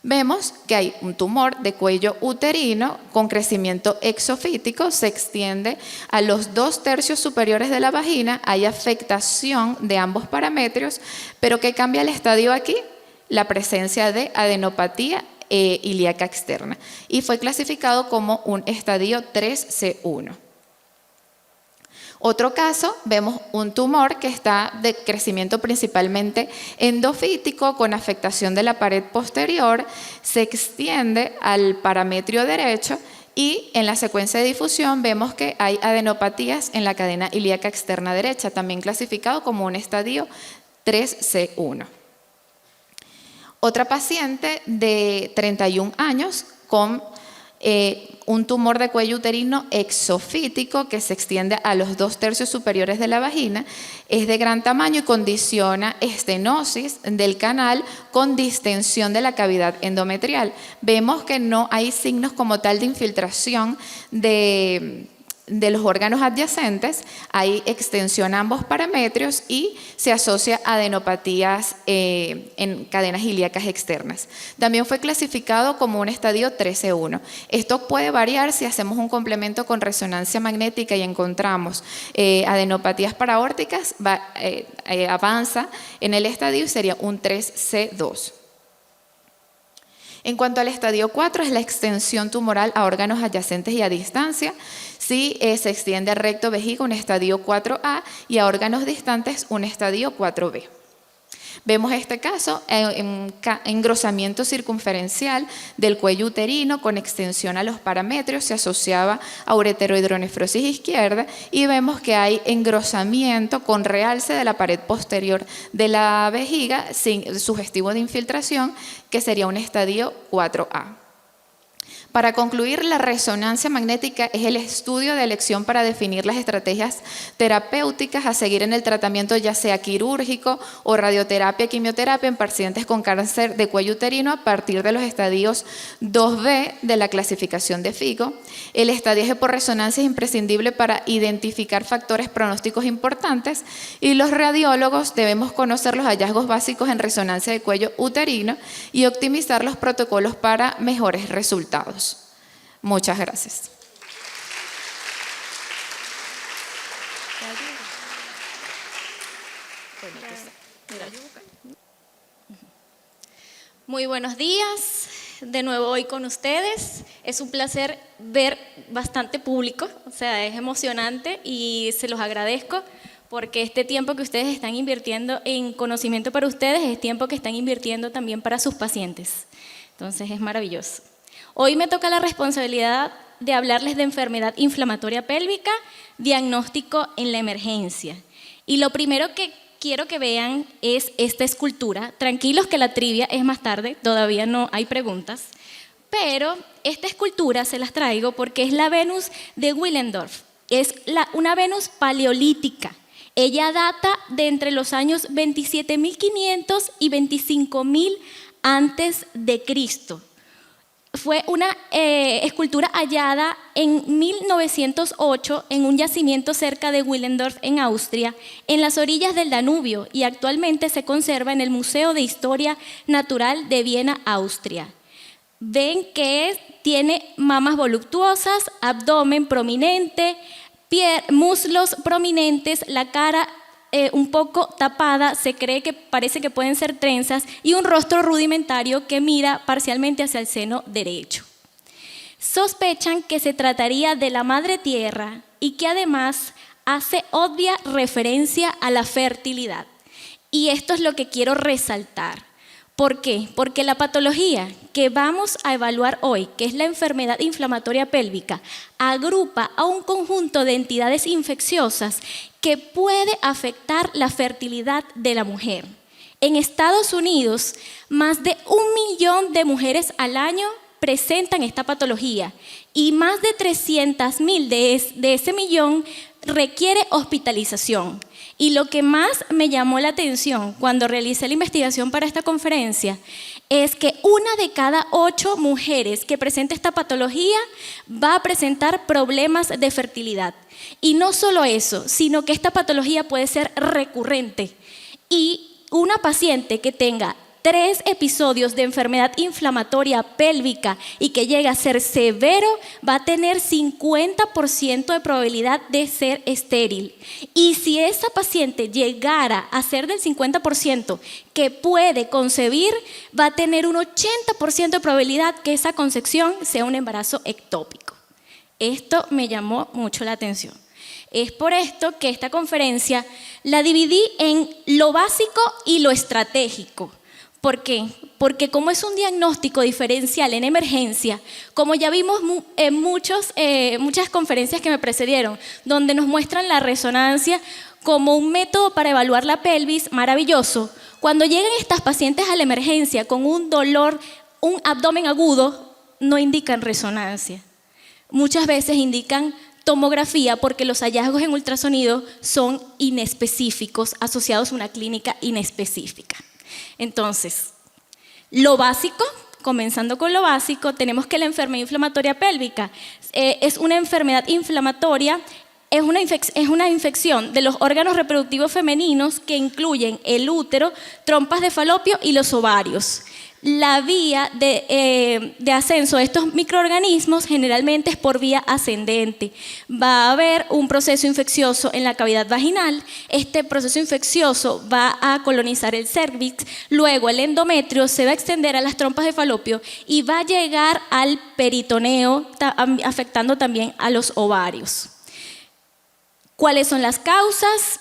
Vemos que hay un tumor de cuello uterino con crecimiento exofítico, se extiende a los 2 tercios superiores de la vagina, hay afectación de ambos parametrios, pero ¿qué cambia el estadio aquí? La presencia de adenopatía ilíaca externa y fue clasificado como un estadio 3C1. Otro caso, vemos un tumor que está de crecimiento principalmente endofítico con afectación de la pared posterior, se extiende al parametrio derecho y en la secuencia de difusión vemos que hay adenopatías en la cadena ilíaca externa derecha, también clasificado como un estadio 3C1. Otra paciente de 31 años con un tumor de cuello uterino exofítico que se extiende a los 2/3 superiores de la vagina, es de gran tamaño y condiciona estenosis del canal con distensión de la cavidad endometrial. Vemos que no hay signos como tal de infiltración de los órganos adyacentes, hay extensión a ambos parametrios y se asocia a adenopatías en cadenas ilíacas externas. También fue clasificado como un estadio 13-1. Esto puede variar si hacemos un complemento con resonancia magnética y encontramos adenopatías paraórticas, avanza en el estadio y sería un 3C2. En cuanto al estadio 4, es la extensión tumoral a órganos adyacentes y a distancia. Si se extiende a recto vejiga, un estadio 4A, y a órganos distantes, un estadio 4B. Vemos este caso, engrosamiento circunferencial del cuello uterino con extensión a los parametrios, se asociaba a ureterohidronefrosis izquierda, y vemos que hay engrosamiento con realce de la pared posterior de la vejiga, sugestivo de infiltración, que sería un estadio 4A. Para concluir, la resonancia magnética es el estudio de elección para definir las estrategias terapéuticas a seguir en el tratamiento, ya sea quirúrgico o radioterapia, quimioterapia en pacientes con cáncer de cuello uterino a partir de los estadios 2B de la clasificación de FIGO. El estadiaje por resonancia es imprescindible para identificar factores pronósticos importantes, y los radiólogos debemos conocer los hallazgos básicos en resonancia de cuello uterino y optimizar los protocolos para mejores resultados. Muchas gracias. Muy buenos días, de nuevo hoy con ustedes. Es un placer ver bastante público, o sea, es emocionante y se los agradezco porque este tiempo que ustedes están invirtiendo en conocimiento para ustedes es tiempo que están invirtiendo también para sus pacientes. Entonces es maravilloso. Hoy me toca la responsabilidad de hablarles de enfermedad inflamatoria pélvica, diagnóstico en la emergencia. Y lo primero que quiero que vean es esta escultura. Tranquilos que la trivia es más tarde, todavía no hay preguntas. Pero esta escultura se las traigo porque es la Venus de Willendorf. Es una Venus paleolítica. Ella data de entre los años 27.500 y 25.000 antes de Cristo. Fue una escultura hallada en 1908 en un yacimiento cerca de Willendorf, en Austria, en las orillas del Danubio, y actualmente se conserva en el Museo de Historia Natural de Viena, Austria. Ven que tiene mamas voluptuosas, abdomen prominente, muslos prominentes, la cara un poco tapada, se cree que parece que pueden ser trenzas, y un rostro rudimentario que mira parcialmente hacia el seno derecho. Sospechan que se trataría de la madre tierra y que además hace obvia referencia a la fertilidad. Y esto es lo que quiero resaltar. ¿Por qué? Porque la patología que vamos a evaluar hoy, que es la enfermedad inflamatoria pélvica, agrupa a un conjunto de entidades infecciosas que puede afectar la fertilidad de la mujer. En Estados Unidos, más de 1 millón de mujeres al año presentan esta patología y más de 300.000 de ese millón requiere hospitalización. Y lo que más me llamó la atención cuando realicé la investigación para esta conferencia es que 1 de cada 8 mujeres que presenta esta patología va a presentar problemas de fertilidad. Y no solo eso, sino que esta patología puede ser recurrente. Y una paciente que tenga 3 episodios de enfermedad inflamatoria pélvica y que llegue a ser severo, va a tener 50% de probabilidad de ser estéril. Y si esa paciente llegara a ser del 50% que puede concebir, va a tener un 80% de probabilidad que esa concepción sea un embarazo ectópico. Esto me llamó mucho la atención. Es por esto que esta conferencia la dividí en lo básico y lo estratégico. ¿Por qué? Porque como es un diagnóstico diferencial en emergencia, como ya vimos en muchas conferencias que me precedieron, donde nos muestran la resonancia como un método para evaluar la pelvis maravilloso, cuando llegan estas pacientes a la emergencia con un dolor, un abdomen agudo, no indican resonancia. Muchas veces indican tomografía porque los hallazgos en ultrasonido son inespecíficos, asociados a una clínica inespecífica. Entonces, lo básico, comenzando con lo básico, tenemos que la enfermedad inflamatoria pélvica es una enfermedad inflamatoria, es una infección de los órganos reproductivos femeninos que incluyen el útero, trompas de falopio y los ovarios. La vía de ascenso de estos microorganismos generalmente es por vía ascendente. Va a haber un proceso infeccioso en la cavidad vaginal, este proceso infeccioso va a colonizar el cérvix, luego el endometrio se va a extender a las trompas de falopio y va a llegar al peritoneo, afectando también a los ovarios. ¿Cuáles son las causas?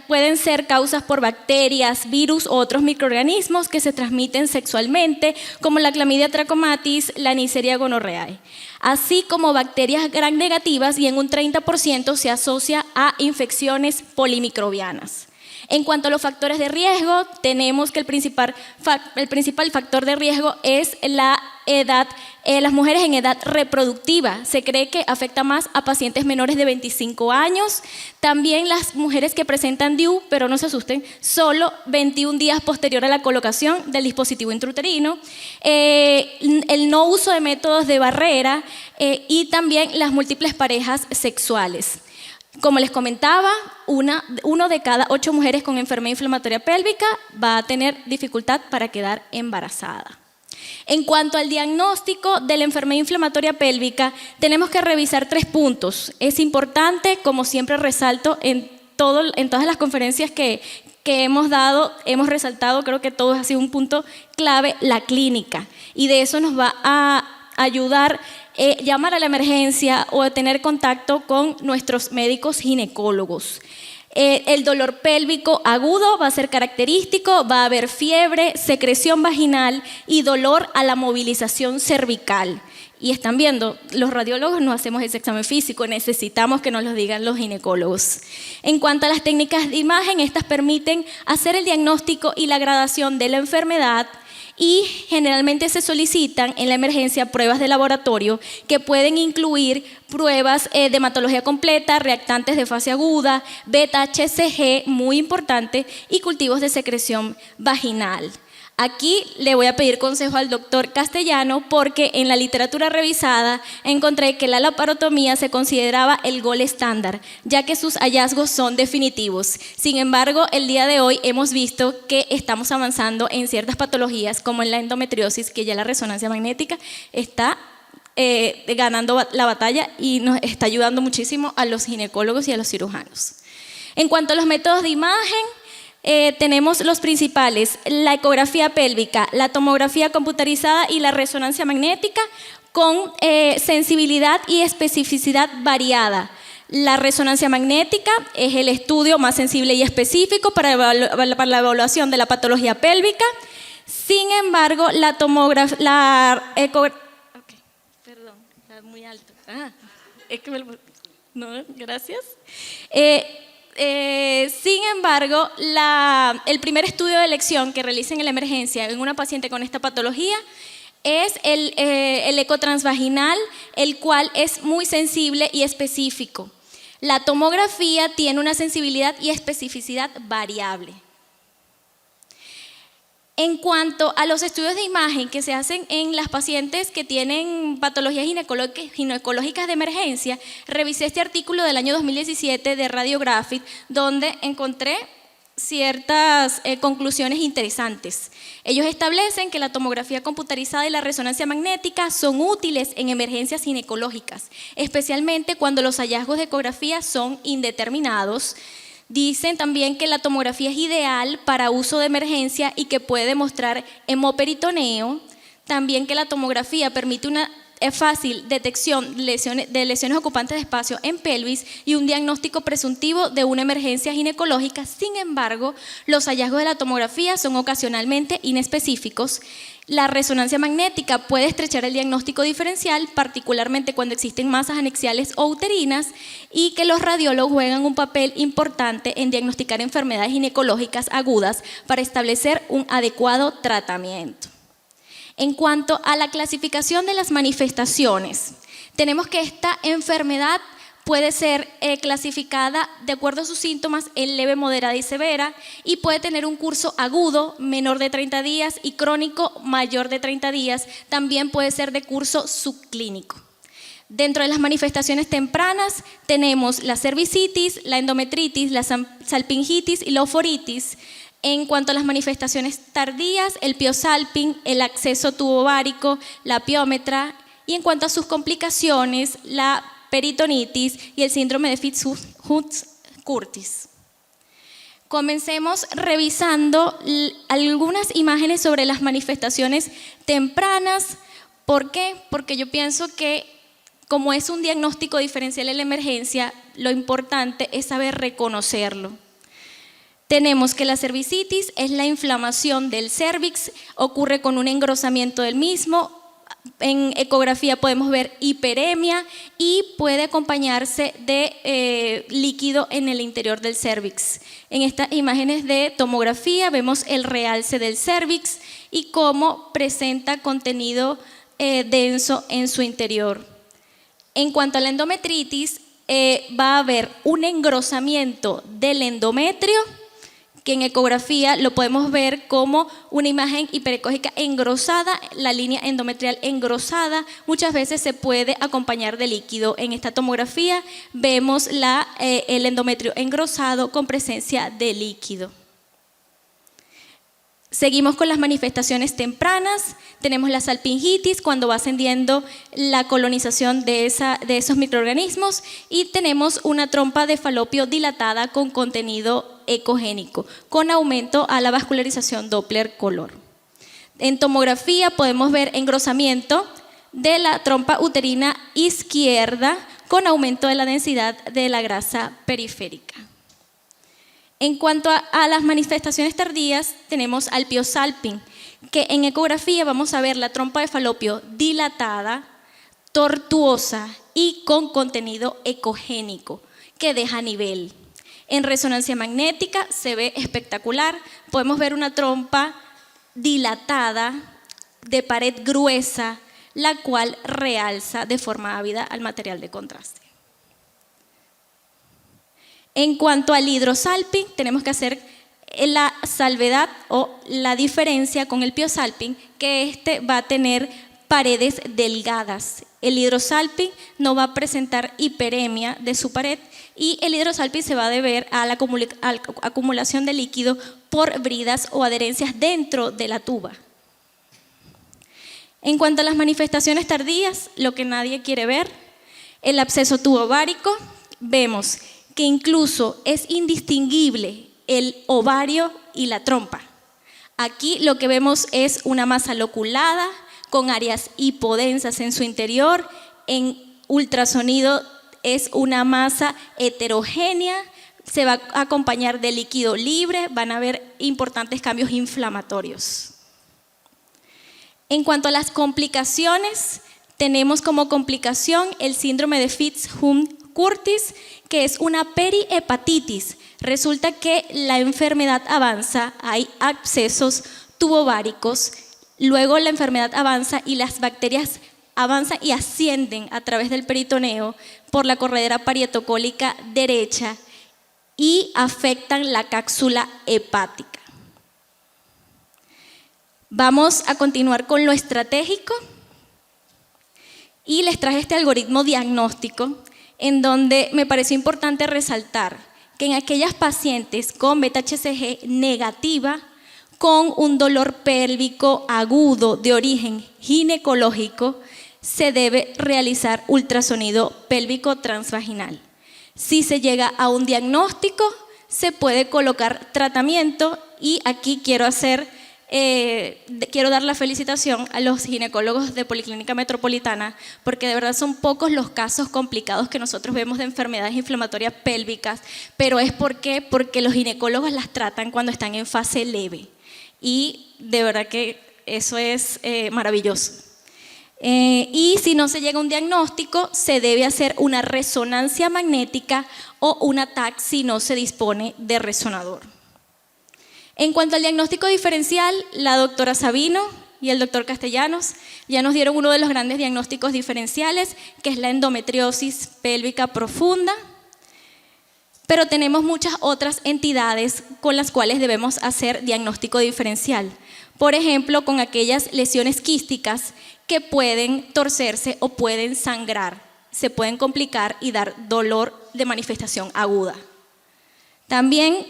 Pueden ser causas por bacterias, virus o otros microorganismos que se transmiten sexualmente, como la clamidia trachomatis, la Neisseria gonorrhoeae, así como bacterias gram negativas, y en un 30% se asocia a infecciones polimicrobianas. En cuanto a los factores de riesgo, tenemos que el principal factor de riesgo es la edad, las mujeres en edad reproductiva. Se cree que afecta más a pacientes menores de 25 años. También las mujeres que presentan DIU, pero no se asusten, solo 21 días posterior a la colocación del dispositivo intrauterino. El no uso de métodos de barrera y también las múltiples parejas sexuales. Como les comentaba, uno de cada 8 mujeres con enfermedad inflamatoria pélvica va a tener dificultad para quedar embarazada. En cuanto al diagnóstico de la enfermedad inflamatoria pélvica, tenemos que revisar 3 puntos. Es importante, como siempre resalto en todas las conferencias que hemos dado, hemos resaltado, creo que todo ha sido un punto clave, la clínica. Y de eso nos va a ayudar llamar a la emergencia o tener contacto con nuestros médicos ginecólogos. El dolor pélvico agudo va a ser característico, va a haber fiebre, secreción vaginal y dolor a la movilización cervical. Y están viendo, los radiólogos no hacemos ese examen físico, necesitamos que nos lo digan los ginecólogos. En cuanto a las técnicas de imagen, estas permiten hacer el diagnóstico y la gradación de la enfermedad, y generalmente se solicitan en la emergencia pruebas de laboratorio que pueden incluir pruebas de hematología completa, reactantes de fase aguda, beta-HCG, muy importante, y cultivos de secreción vaginal. Aquí le voy a pedir consejo al doctor Castellano porque en la literatura revisada encontré que la laparotomía se consideraba el gold estándar, ya que sus hallazgos son definitivos. Sin embargo, el día de hoy hemos visto que estamos avanzando en ciertas patologías como en la endometriosis, que ya la resonancia magnética está ganando la batalla y nos está ayudando muchísimo a los ginecólogos y a los cirujanos. En cuanto a los métodos de imagen, tenemos los principales: la ecografía pélvica, la tomografía computarizada y la resonancia magnética con sensibilidad y especificidad variada. La resonancia magnética es el estudio más sensible y específico para la evaluación de la patología pélvica. Sin embargo, perdón, está muy alto. Es que no, gracias. Sin embargo, el primer estudio de elección que realicen en la emergencia en una paciente con esta patología es el eco transvaginal, el cual es muy sensible y específico. La tomografía tiene una sensibilidad y especificidad variable. En cuanto a los estudios de imagen que se hacen en las pacientes que tienen patologías ginecológicas de emergencia, revisé este artículo del año 2017 de Radiographic, donde encontré ciertas conclusiones interesantes. Ellos establecen que la tomografía computarizada y la resonancia magnética son útiles en emergencias ginecológicas, especialmente cuando los hallazgos de ecografía son indeterminados. Dicen también que la tomografía es ideal para uso de emergencia y que puede demostrar hemoperitoneo. También que la tomografía permite una fácil detección de lesiones ocupantes de espacio en pelvis y un diagnóstico presuntivo de una emergencia ginecológica. Sin embargo, los hallazgos de la tomografía son ocasionalmente inespecíficos. La resonancia magnética puede estrechar el diagnóstico diferencial, particularmente cuando existen masas anexiales o uterinas, y que los radiólogos juegan un papel importante en diagnosticar enfermedades ginecológicas agudas para establecer un adecuado tratamiento. En cuanto a la clasificación de las manifestaciones, tenemos que esta enfermedad puede ser clasificada de acuerdo a sus síntomas en leve, moderada y severa, y puede tener un curso agudo menor de 30 días y crónico mayor de 30 días. También puede ser de curso subclínico. Dentro de las manifestaciones tempranas tenemos la cervicitis, la endometritis, la salpingitis y la oforitis. En cuanto a las manifestaciones tardías, el piosalping, el acceso tubovárico, la piómetra, y en cuanto a sus complicaciones, la peritonitis y el síndrome de Fitz-Hugh-Curtis. Comencemos revisando algunas imágenes sobre las manifestaciones tempranas. ¿Por qué? Porque yo pienso que como es un diagnóstico diferencial en la emergencia, lo importante es saber reconocerlo. Tenemos que la cervicitis es la inflamación del cérvix, ocurre con un engrosamiento del mismo. En ecografía podemos ver hiperemia y puede acompañarse de líquido en el interior del cérvix. En estas imágenes de tomografía vemos el realce del cérvix y cómo presenta contenido denso en su interior. En cuanto a la endometritis, va a haber un engrosamiento del endometrio, que en ecografía lo podemos ver como una imagen hiperecógica engrosada, la línea endometrial engrosada, muchas veces se puede acompañar de líquido. En esta tomografía vemos el endometrio engrosado con presencia de líquido. Seguimos con las manifestaciones tempranas. Tenemos la salpingitis cuando va ascendiendo la colonización de esos microorganismos, y tenemos una trompa de falopio dilatada con contenido ecogénico, con aumento a la vascularización Doppler color. En tomografía podemos ver engrosamiento de la trompa uterina izquierda con aumento de la densidad de la grasa periférica. En cuanto a las manifestaciones tardías, tenemos al piosalping, que en ecografía vamos a ver la trompa de falopio dilatada, tortuosa y con contenido ecogénico, que deja nivel. En resonancia magnética se ve espectacular, podemos ver una trompa dilatada de pared gruesa, la cual realza de forma ávida al material de contraste. En cuanto al hidrosalping, tenemos que hacer la salvedad o la diferencia con el piosalping, que este va a tener paredes delgadas. El hidrosalping no va a presentar hiperemia de su pared, y el hidrosalping se va a deber a la acumulación de líquido por bridas o adherencias dentro de la tuba. En cuanto a las manifestaciones tardías, lo que nadie quiere ver, el absceso tubovárico, vemos que incluso es indistinguible el ovario y la trompa. Aquí lo que vemos es una masa loculada con áreas hipodensas en su interior. En ultrasonido es una masa heterogénea, se va a acompañar de líquido libre, van a haber importantes cambios inflamatorios. En cuanto a las complicaciones, tenemos como complicación el síndrome de Fitz-Hugh-Curtis, que es una perihepatitis. Resulta que la enfermedad avanza, hay abscesos tubováricos, luego la enfermedad avanza y las bacterias avanzan y ascienden a través del peritoneo por la corredera parietocólica derecha y afectan la cápsula hepática. Vamos a continuar con lo estratégico y les traje este algoritmo diagnóstico en donde me pareció importante resaltar que en aquellas pacientes con beta-HCG negativa, con un dolor pélvico agudo de origen ginecológico, se debe realizar ultrasonido pélvico transvaginal. Si se llega a un diagnóstico, se puede colocar tratamiento, y aquí quiero dar la felicitación a los ginecólogos de Policlínica Metropolitana, porque de verdad son pocos los casos complicados que nosotros vemos de enfermedades inflamatorias pélvicas, pero es porque los ginecólogos las tratan cuando están en fase leve, y de verdad que eso es maravilloso. Y si no se llega a un diagnóstico, se debe hacer una resonancia magnética o una TAC si no se dispone de resonador. En cuanto al diagnóstico diferencial, la doctora Sabino y el doctor Castellanos ya nos dieron uno de los grandes diagnósticos diferenciales, que es la endometriosis pélvica profunda, pero tenemos muchas otras entidades con las cuales debemos hacer diagnóstico diferencial. Por ejemplo, con aquellas lesiones quísticas que pueden torcerse o pueden sangrar, se pueden complicar y dar dolor de manifestación aguda. También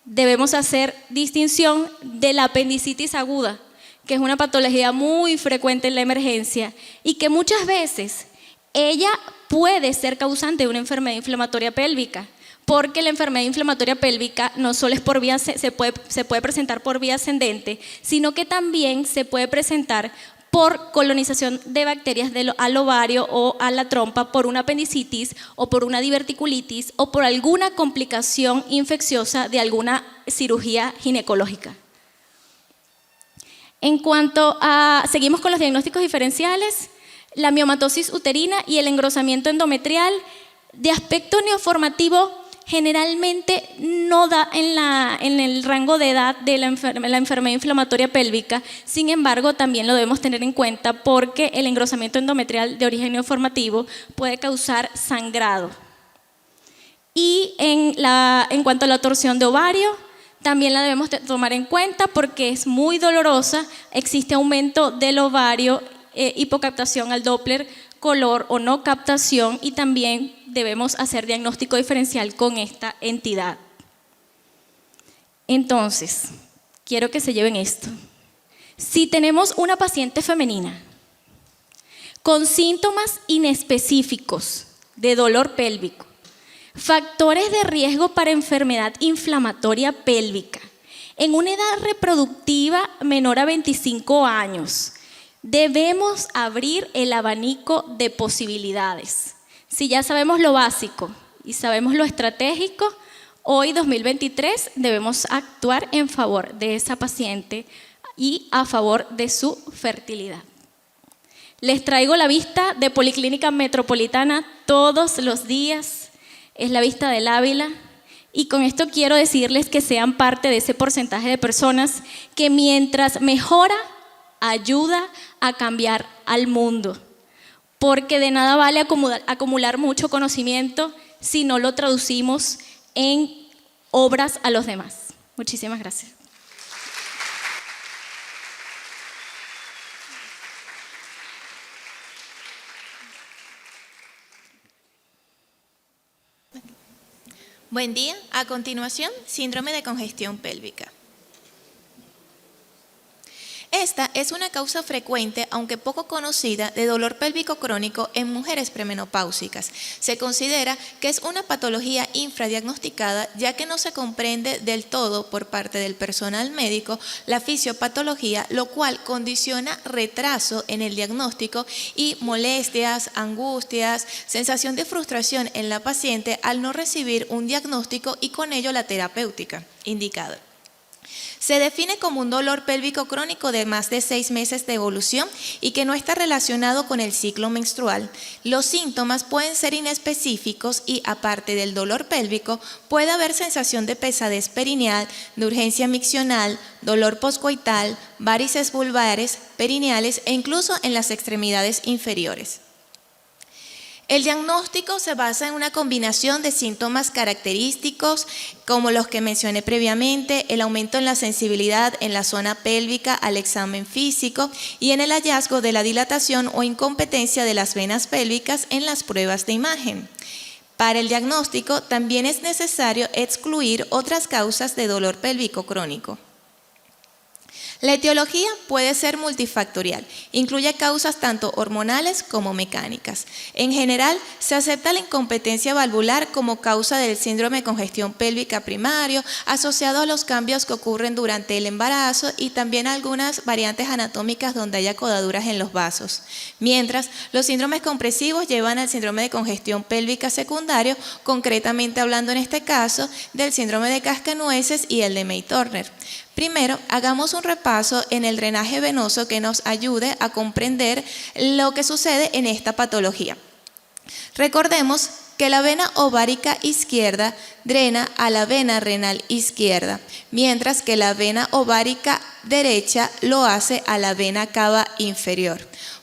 debemos hacer distinción de la apendicitis aguda, que es una patología muy frecuente en la emergencia y que muchas veces ella puede ser causante de una enfermedad inflamatoria pélvica, porque la enfermedad inflamatoria pélvica no solo es por vía, se puede presentar por vía ascendente, sino que también se puede presentar por colonización de bacterias al ovario o a la trompa, por una apendicitis o por una diverticulitis o por alguna complicación infecciosa de alguna cirugía ginecológica. En cuanto a, seguimos con los diagnósticos diferenciales, la miomatosis uterina y el engrosamiento endometrial de aspecto neoformativo generalmente no da en el rango de edad de la enfermedad inflamatoria pélvica. Sin embargo, también lo debemos tener en cuenta porque el engrosamiento endometrial de origen neoformativo puede causar sangrado. Y en cuanto a la torsión de ovario, también la debemos tomar en cuenta porque es muy dolorosa, existe aumento del ovario, hipocaptación al Doppler, color o no captación, y también debemos hacer diagnóstico diferencial con esta entidad. Entonces, quiero que se lleven esto. Si tenemos una paciente femenina con síntomas inespecíficos de dolor pélvico, factores de riesgo para enfermedad inflamatoria pélvica, en una edad reproductiva menor a 25 años, debemos abrir el abanico de posibilidades. Si ya sabemos lo básico y sabemos lo estratégico, hoy 2023 debemos actuar en favor de esa paciente y a favor de su fertilidad. Les traigo la vista de Policlínica Metropolitana todos los días, es la vista del Ávila, y con esto quiero decirles que sean parte de ese porcentaje de personas que mientras mejora, ayuda a cambiar al mundo, porque de nada vale acumular mucho conocimiento si no lo traducimos en obras a los demás. Muchísimas gracias. Buen día. A continuación, síndrome de congestión pélvica. Esta es una causa frecuente, aunque poco conocida, de dolor pélvico crónico en mujeres premenopáusicas. Se considera que es una patología infradiagnosticada, ya que no se comprende del todo por parte del personal médico la fisiopatología, lo cual condiciona retraso en el diagnóstico y molestias, angustias, sensación de frustración en la paciente al no recibir un diagnóstico y con ello la terapéutica indicada. Se define como un dolor pélvico crónico de más de 6 meses de evolución y que no está relacionado con el ciclo menstrual. Los síntomas pueden ser inespecíficos y, aparte del dolor pélvico, puede haber sensación de pesadez perineal, de urgencia miccional, dolor poscoital, varices vulvares, perineales e incluso en las extremidades inferiores. El diagnóstico se basa en una combinación de síntomas característicos como los que mencioné previamente, el aumento en la sensibilidad en la zona pélvica al examen físico y en el hallazgo de la dilatación o incompetencia de las venas pélvicas en las pruebas de imagen. Para el diagnóstico también es necesario excluir otras causas de dolor pélvico crónico. La etiología puede ser multifactorial, incluye causas tanto hormonales como mecánicas. En general, se acepta la incompetencia valvular como causa del síndrome de congestión pélvica primario, asociado a los cambios que ocurren durante el embarazo y también algunas variantes anatómicas donde haya codaduras en los vasos. Mientras, los síndromes compresivos llevan al síndrome de congestión pélvica secundario, concretamente hablando en este caso del síndrome de cascanueces y el de May-Turner. Primero, hagamos un repaso en el drenaje venoso que nos ayude a comprender lo que sucede en esta patología. Recordemos que la vena ovárica izquierda drena a la vena renal izquierda, mientras que la vena ovárica derecha lo hace a la vena cava inferior.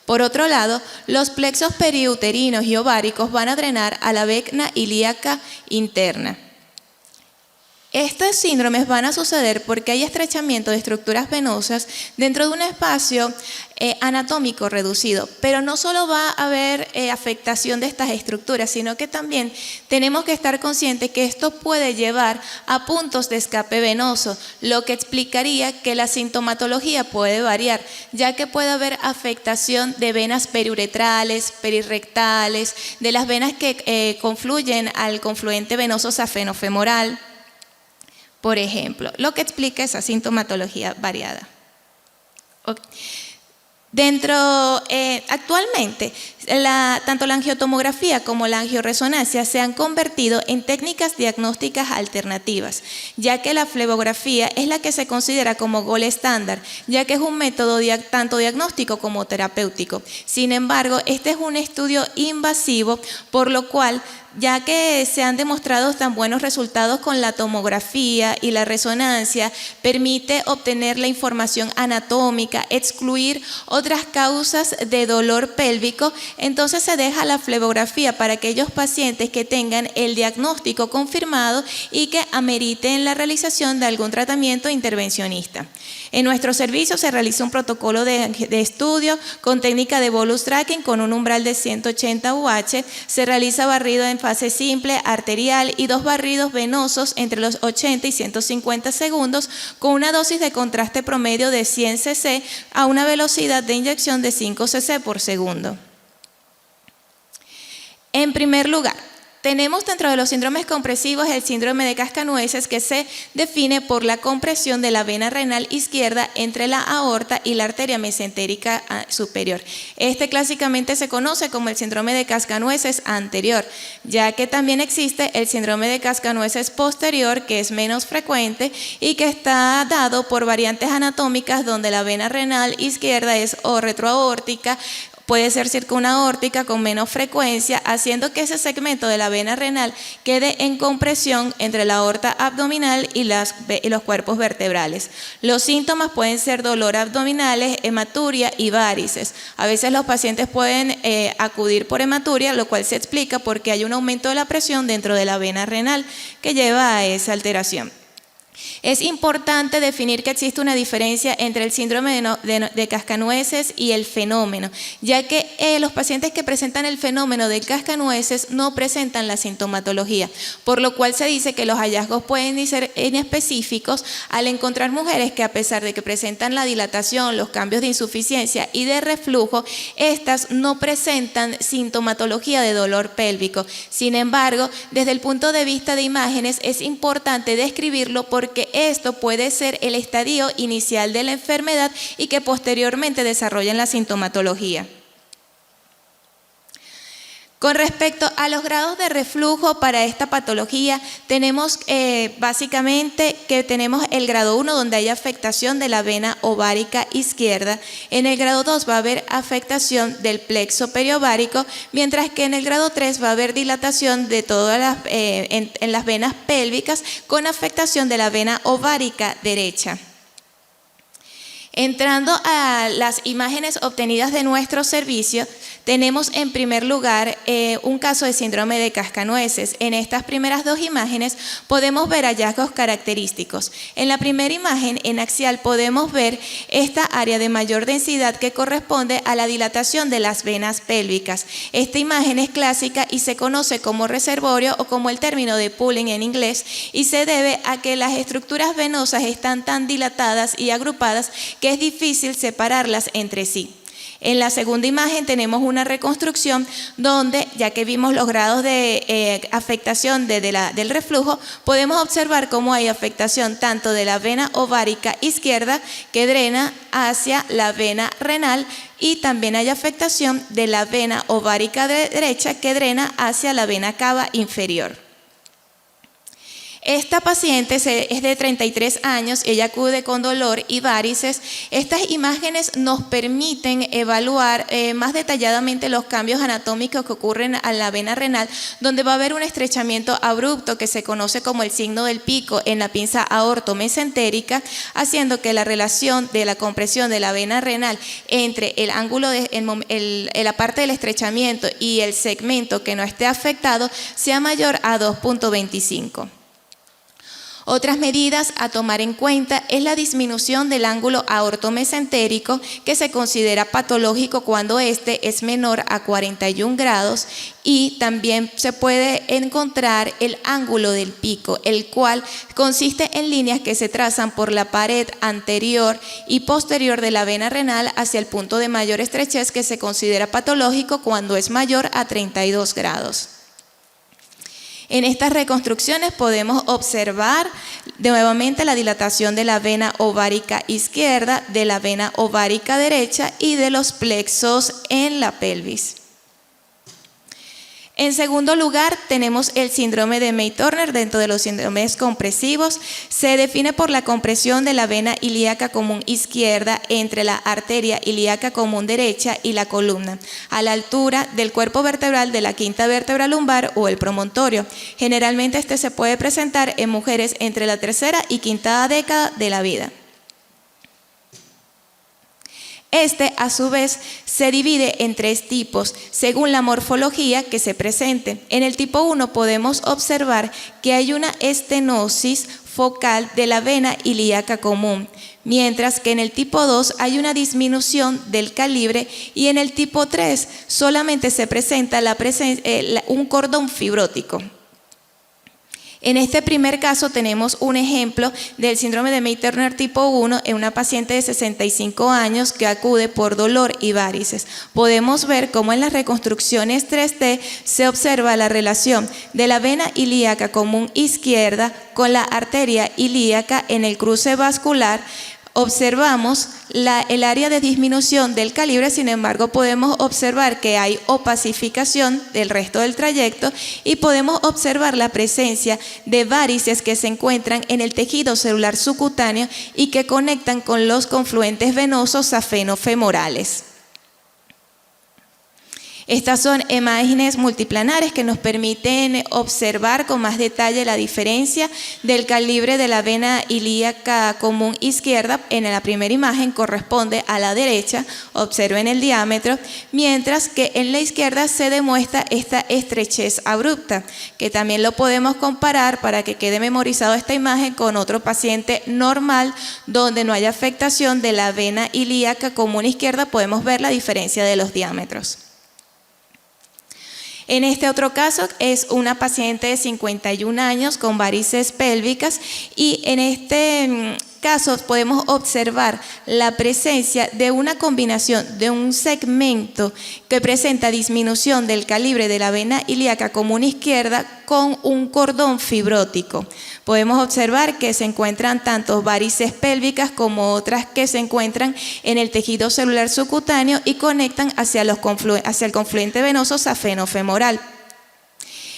Por otro lado, los plexos periuterinos y ováricos van a drenar a la vena ilíaca interna. Estos síndromes van a suceder porque hay estrechamiento de estructuras venosas dentro de un espacio anatómico reducido, pero no solo va a haber afectación de estas estructuras, sino que también tenemos que estar conscientes que esto puede llevar a puntos de escape venoso, lo que explicaría que la sintomatología puede variar, ya que puede haber afectación de venas periuretrales, perirrectales, de las venas que confluyen al confluente venoso safenofemoral, por ejemplo, lo que explica esa sintomatología variada. Okay. Actualmente, tanto la angiotomografía como la angioresonancia se han convertido en técnicas diagnósticas alternativas, ya que la flebografía es la que se considera como gold estándar, ya que es un método tanto diagnóstico como terapéutico. Sin embargo, este es un estudio invasivo, por lo cual, ya que se han demostrado tan buenos resultados con la tomografía y la resonancia, permite obtener la información anatómica, excluir otras causas de dolor pélvico, entonces se deja la flebografía para aquellos pacientes que tengan el diagnóstico confirmado y que ameriten la realización de algún tratamiento intervencionista. En nuestro servicio se realiza un protocolo de estudio con técnica de bolus tracking con un umbral de 180 UH, se realiza barrido en fase simple, arterial y 2 barridos venosos entre los 80 y 150 segundos con una dosis de contraste promedio de 100 cc a una velocidad de inyección de 5 cc por segundo. En primer lugar, tenemos dentro de los síndromes compresivos el síndrome de cascanueces, que se define por la compresión de la vena renal izquierda entre la aorta y la arteria mesentérica superior. Este clásicamente se conoce como el síndrome de cascanueces anterior, ya que también existe el síndrome de cascanueces posterior, que es menos frecuente y que está dado por variantes anatómicas donde la vena renal izquierda es o retroaórtica, puede ser circunaórtica con menos frecuencia, haciendo que ese segmento de la vena renal quede en compresión entre la aorta abdominal y los cuerpos vertebrales. Los síntomas pueden ser dolor abdominales, hematuria y varices. A veces los pacientes pueden acudir por hematuria, lo cual se explica porque hay un aumento de la presión dentro de la vena renal que lleva a esa alteración. Es importante definir que existe una diferencia entre el síndrome de cascanueces y el fenómeno, ya que los pacientes que presentan el fenómeno del cascanueces no presentan la sintomatología, por lo cual se dice que los hallazgos pueden ser inespecíficos al encontrar mujeres que, a pesar de que presentan la dilatación, los cambios de insuficiencia y de reflujo, estas no presentan sintomatología de dolor pélvico. Sin embargo, desde el punto de vista de imágenes es importante describirlo porque esto puede ser el estadio inicial de la enfermedad y que posteriormente desarrollen la sintomatología. Con respecto a los grados de reflujo para esta patología, tenemos básicamente que tenemos el grado 1 donde hay afectación de la vena ovárica izquierda, en el grado 2 va a haber afectación del plexo periovárico, mientras que en el grado 3 va a haber dilatación de todas las, en las venas pélvicas con afectación de la vena ovárica derecha. Entrando a las imágenes obtenidas de nuestro servicio, tenemos en primer lugar un caso de síndrome de cascanueces. En estas primeras 2 imágenes podemos ver hallazgos característicos. En la primera imagen, en axial, podemos ver esta área de mayor densidad que corresponde a la dilatación de las venas pélvicas. Esta imagen es clásica y se conoce como reservorio o como el término de pooling en inglés, y se debe a que las estructuras venosas están tan dilatadas y agrupadas que es difícil separarlas entre sí. En la segunda imagen tenemos una reconstrucción donde, ya que vimos los grados de afectación del reflujo, podemos observar cómo hay afectación tanto de la vena ovárica izquierda que drena hacia la vena renal y también hay afectación de la vena ovárica derecha que drena hacia la vena cava inferior. Esta paciente es de 33 años, ella acude con dolor y varices. Estas imágenes nos permiten evaluar más detalladamente los cambios anatómicos que ocurren a la vena renal, donde va a haber un estrechamiento abrupto que se conoce como el signo del pico en la pinza aortomesentérica, haciendo que la relación de la compresión de la vena renal entre el ángulo la parte del estrechamiento y el segmento que no esté afectado sea mayor a 2.25. Otras medidas a tomar en cuenta es la disminución del ángulo aortomesentérico, que se considera patológico cuando este es menor a 41 grados, y también se puede encontrar el ángulo del pico, el cual consiste en líneas que se trazan por la pared anterior y posterior de la vena renal hacia el punto de mayor estrechez, que se considera patológico cuando es mayor a 32 grados. En estas reconstrucciones podemos observar nuevamente la dilatación de la vena ovárica izquierda, de la vena ovárica derecha y de los plexos en la pelvis. En segundo lugar, tenemos el síndrome de May-Turner. Dentro de los síndromes compresivos, se define por la compresión de la vena ilíaca común izquierda entre la arteria ilíaca común derecha y la columna, a la altura del cuerpo vertebral de la quinta vértebra lumbar o el promontorio. Generalmente este se puede presentar en mujeres entre la tercera y quinta década de la vida. Este, a su vez, se divide en 3 tipos, según la morfología que se presente. En el tipo 1 podemos observar que hay una estenosis focal de la vena ilíaca común, mientras que en el tipo 2 hay una disminución del calibre, y en el tipo 3 solamente se presenta un cordón fibrótico. En este primer caso tenemos un ejemplo del síndrome de May-Turner tipo 1 en una paciente de 65 años que acude por dolor y varices. Podemos ver cómo en las reconstrucciones 3D se observa la relación de la vena ilíaca común izquierda con la arteria ilíaca en el cruce vascular. Observamos el área de disminución del calibre, sin embargo podemos observar que hay opacificación del resto del trayecto, y podemos observar la presencia de varices que se encuentran en el tejido celular subcutáneo y que conectan con los confluentes venosos safenofemorales. Estas son imágenes multiplanares que nos permiten observar con más detalle la diferencia del calibre de la vena ilíaca común izquierda. En la primera imagen corresponde a la derecha, observen el diámetro, mientras que en la izquierda se demuestra esta estrechez abrupta, que también lo podemos comparar para que quede memorizado esta imagen con otro paciente normal donde no haya afectación de la vena ilíaca común izquierda. Podemos ver la diferencia de los diámetros. En este otro caso es una paciente de 51 años con varices pélvicas, y en este caso podemos observar la presencia de una combinación de un segmento que presenta disminución del calibre de la vena ilíaca común izquierda con un cordón fibrótico. Podemos observar que se encuentran tanto varices pélvicas como otras que se encuentran en el tejido celular subcutáneo y conectan hacia el confluente venoso safenofemoral.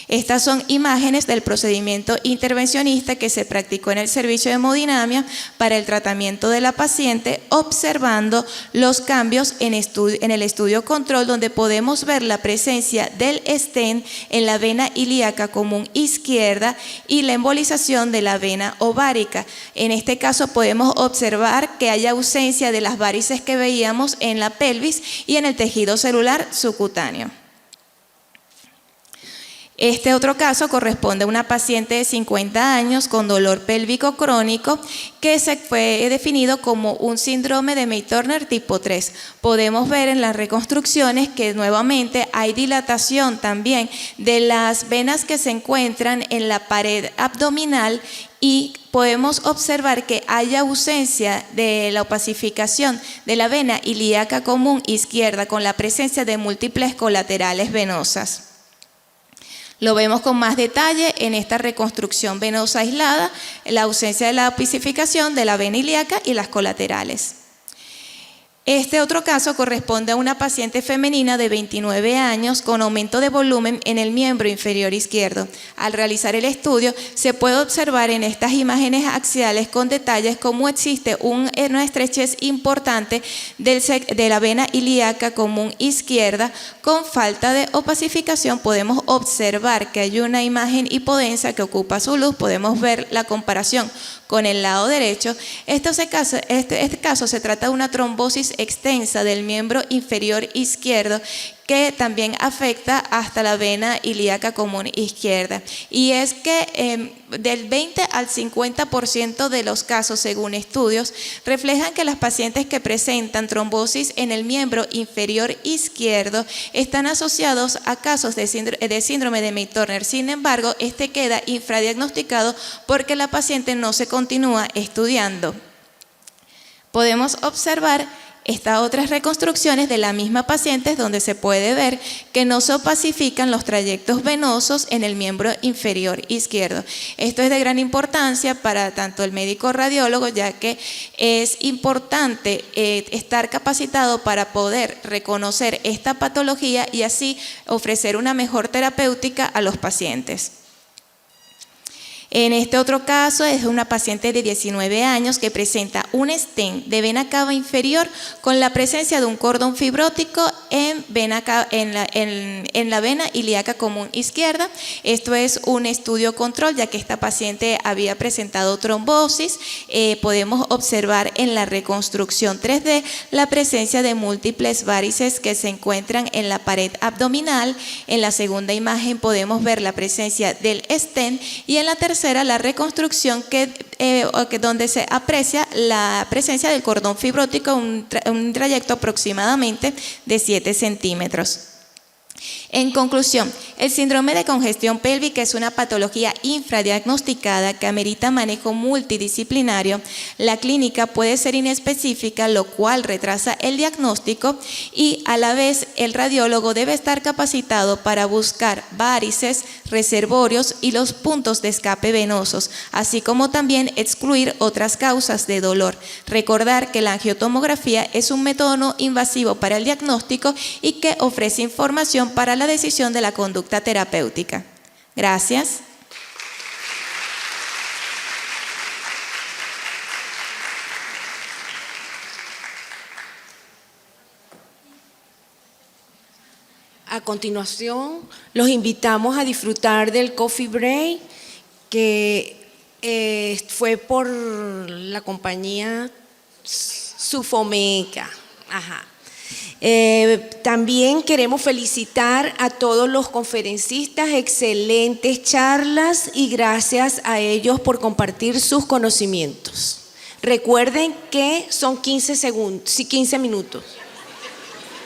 Estas son imágenes del procedimiento intervencionista que se practicó en el servicio de hemodinamia para el tratamiento de la paciente, observando los cambios en el estudio control, donde podemos ver la presencia del stent en la vena ilíaca común izquierda y la embolización de la vena ovárica. En este caso podemos observar que hay ausencia de las varices que veíamos en la pelvis y en el tejido celular subcutáneo. Este otro caso corresponde a una paciente de 50 años con dolor pélvico crónico que se fue definido como un síndrome de May-Turner tipo 3. Podemos ver en las reconstrucciones que nuevamente hay dilatación también de las venas que se encuentran en la pared abdominal, y podemos observar que hay ausencia de la opacificación de la vena ilíaca común izquierda con la presencia de múltiples colaterales venosas. Lo vemos con más detalle en esta reconstrucción venosa aislada, la ausencia de la opacificación de la vena ilíaca y las colaterales. Este otro caso corresponde a una paciente femenina de 29 años con aumento de volumen en el miembro inferior izquierdo. Al realizar el estudio, se puede observar en estas imágenes axiales con detalles cómo existe una estrechez importante de la vena ilíaca común izquierda con falta de opacificación. Podemos observar que hay una imagen hipodensa que ocupa su luz. Podemos ver la comparación con el lado derecho. Este caso se trata de una trombosis extensa del miembro inferior izquierdo que también afecta hasta la vena ilíaca común izquierda. Y es que del 20 al 50% de los casos, según estudios, reflejan que las pacientes que presentan trombosis en el miembro inferior izquierdo están asociados a casos de síndrome de May-Turner. Sin embargo, este queda infradiagnosticado porque la paciente no se continúa estudiando. Podemos observar estas otras reconstrucciones de la misma paciente donde se puede ver que no se opacifican los trayectos venosos en el miembro inferior izquierdo. Esto es de gran importancia para tanto el médico radiólogo, ya que es importante estar capacitado para poder reconocer esta patología y así ofrecer una mejor terapéutica a los pacientes. En este otro caso es una paciente de 19 años que presenta un stent de vena cava inferior con la presencia de un cordón fibrótico en la vena ilíaca común izquierda. Esto es un estudio control, ya que esta paciente había presentado trombosis. Podemos observar en la reconstrucción 3D la presencia de múltiples varices que se encuentran en la pared abdominal. En la segunda imagen podemos ver la presencia del stent y en la tercera la reconstrucción donde se aprecia la presencia del cordón fibrótico, un trayecto aproximadamente de 7 centímetros. En conclusión, el síndrome de congestión pélvica es una patología infradiagnosticada que amerita manejo multidisciplinario. La clínica puede ser inespecífica, lo cual retrasa el diagnóstico, y a la vez el radiólogo debe estar capacitado para buscar varices, reservorios y los puntos de escape venosos, así como también excluir otras causas de dolor. Recordar que la angiotomografía es un método no invasivo para el diagnóstico y que ofrece información para la decisión de la conducta terapéutica. Gracias. A continuación, los invitamos a disfrutar del coffee break que fue por la compañía Sufomeca. Ajá. También queremos felicitar a todos los conferencistas, excelentes charlas y gracias a ellos por compartir sus conocimientos. Recuerden que son 15 minutos.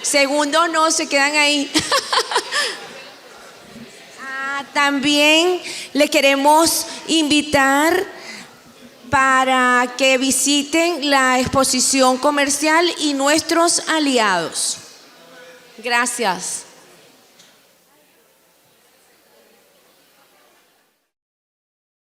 Segundo no, se quedan ahí. También le queremos invitar para que visiten la exposición comercial y nuestros aliados. Gracias.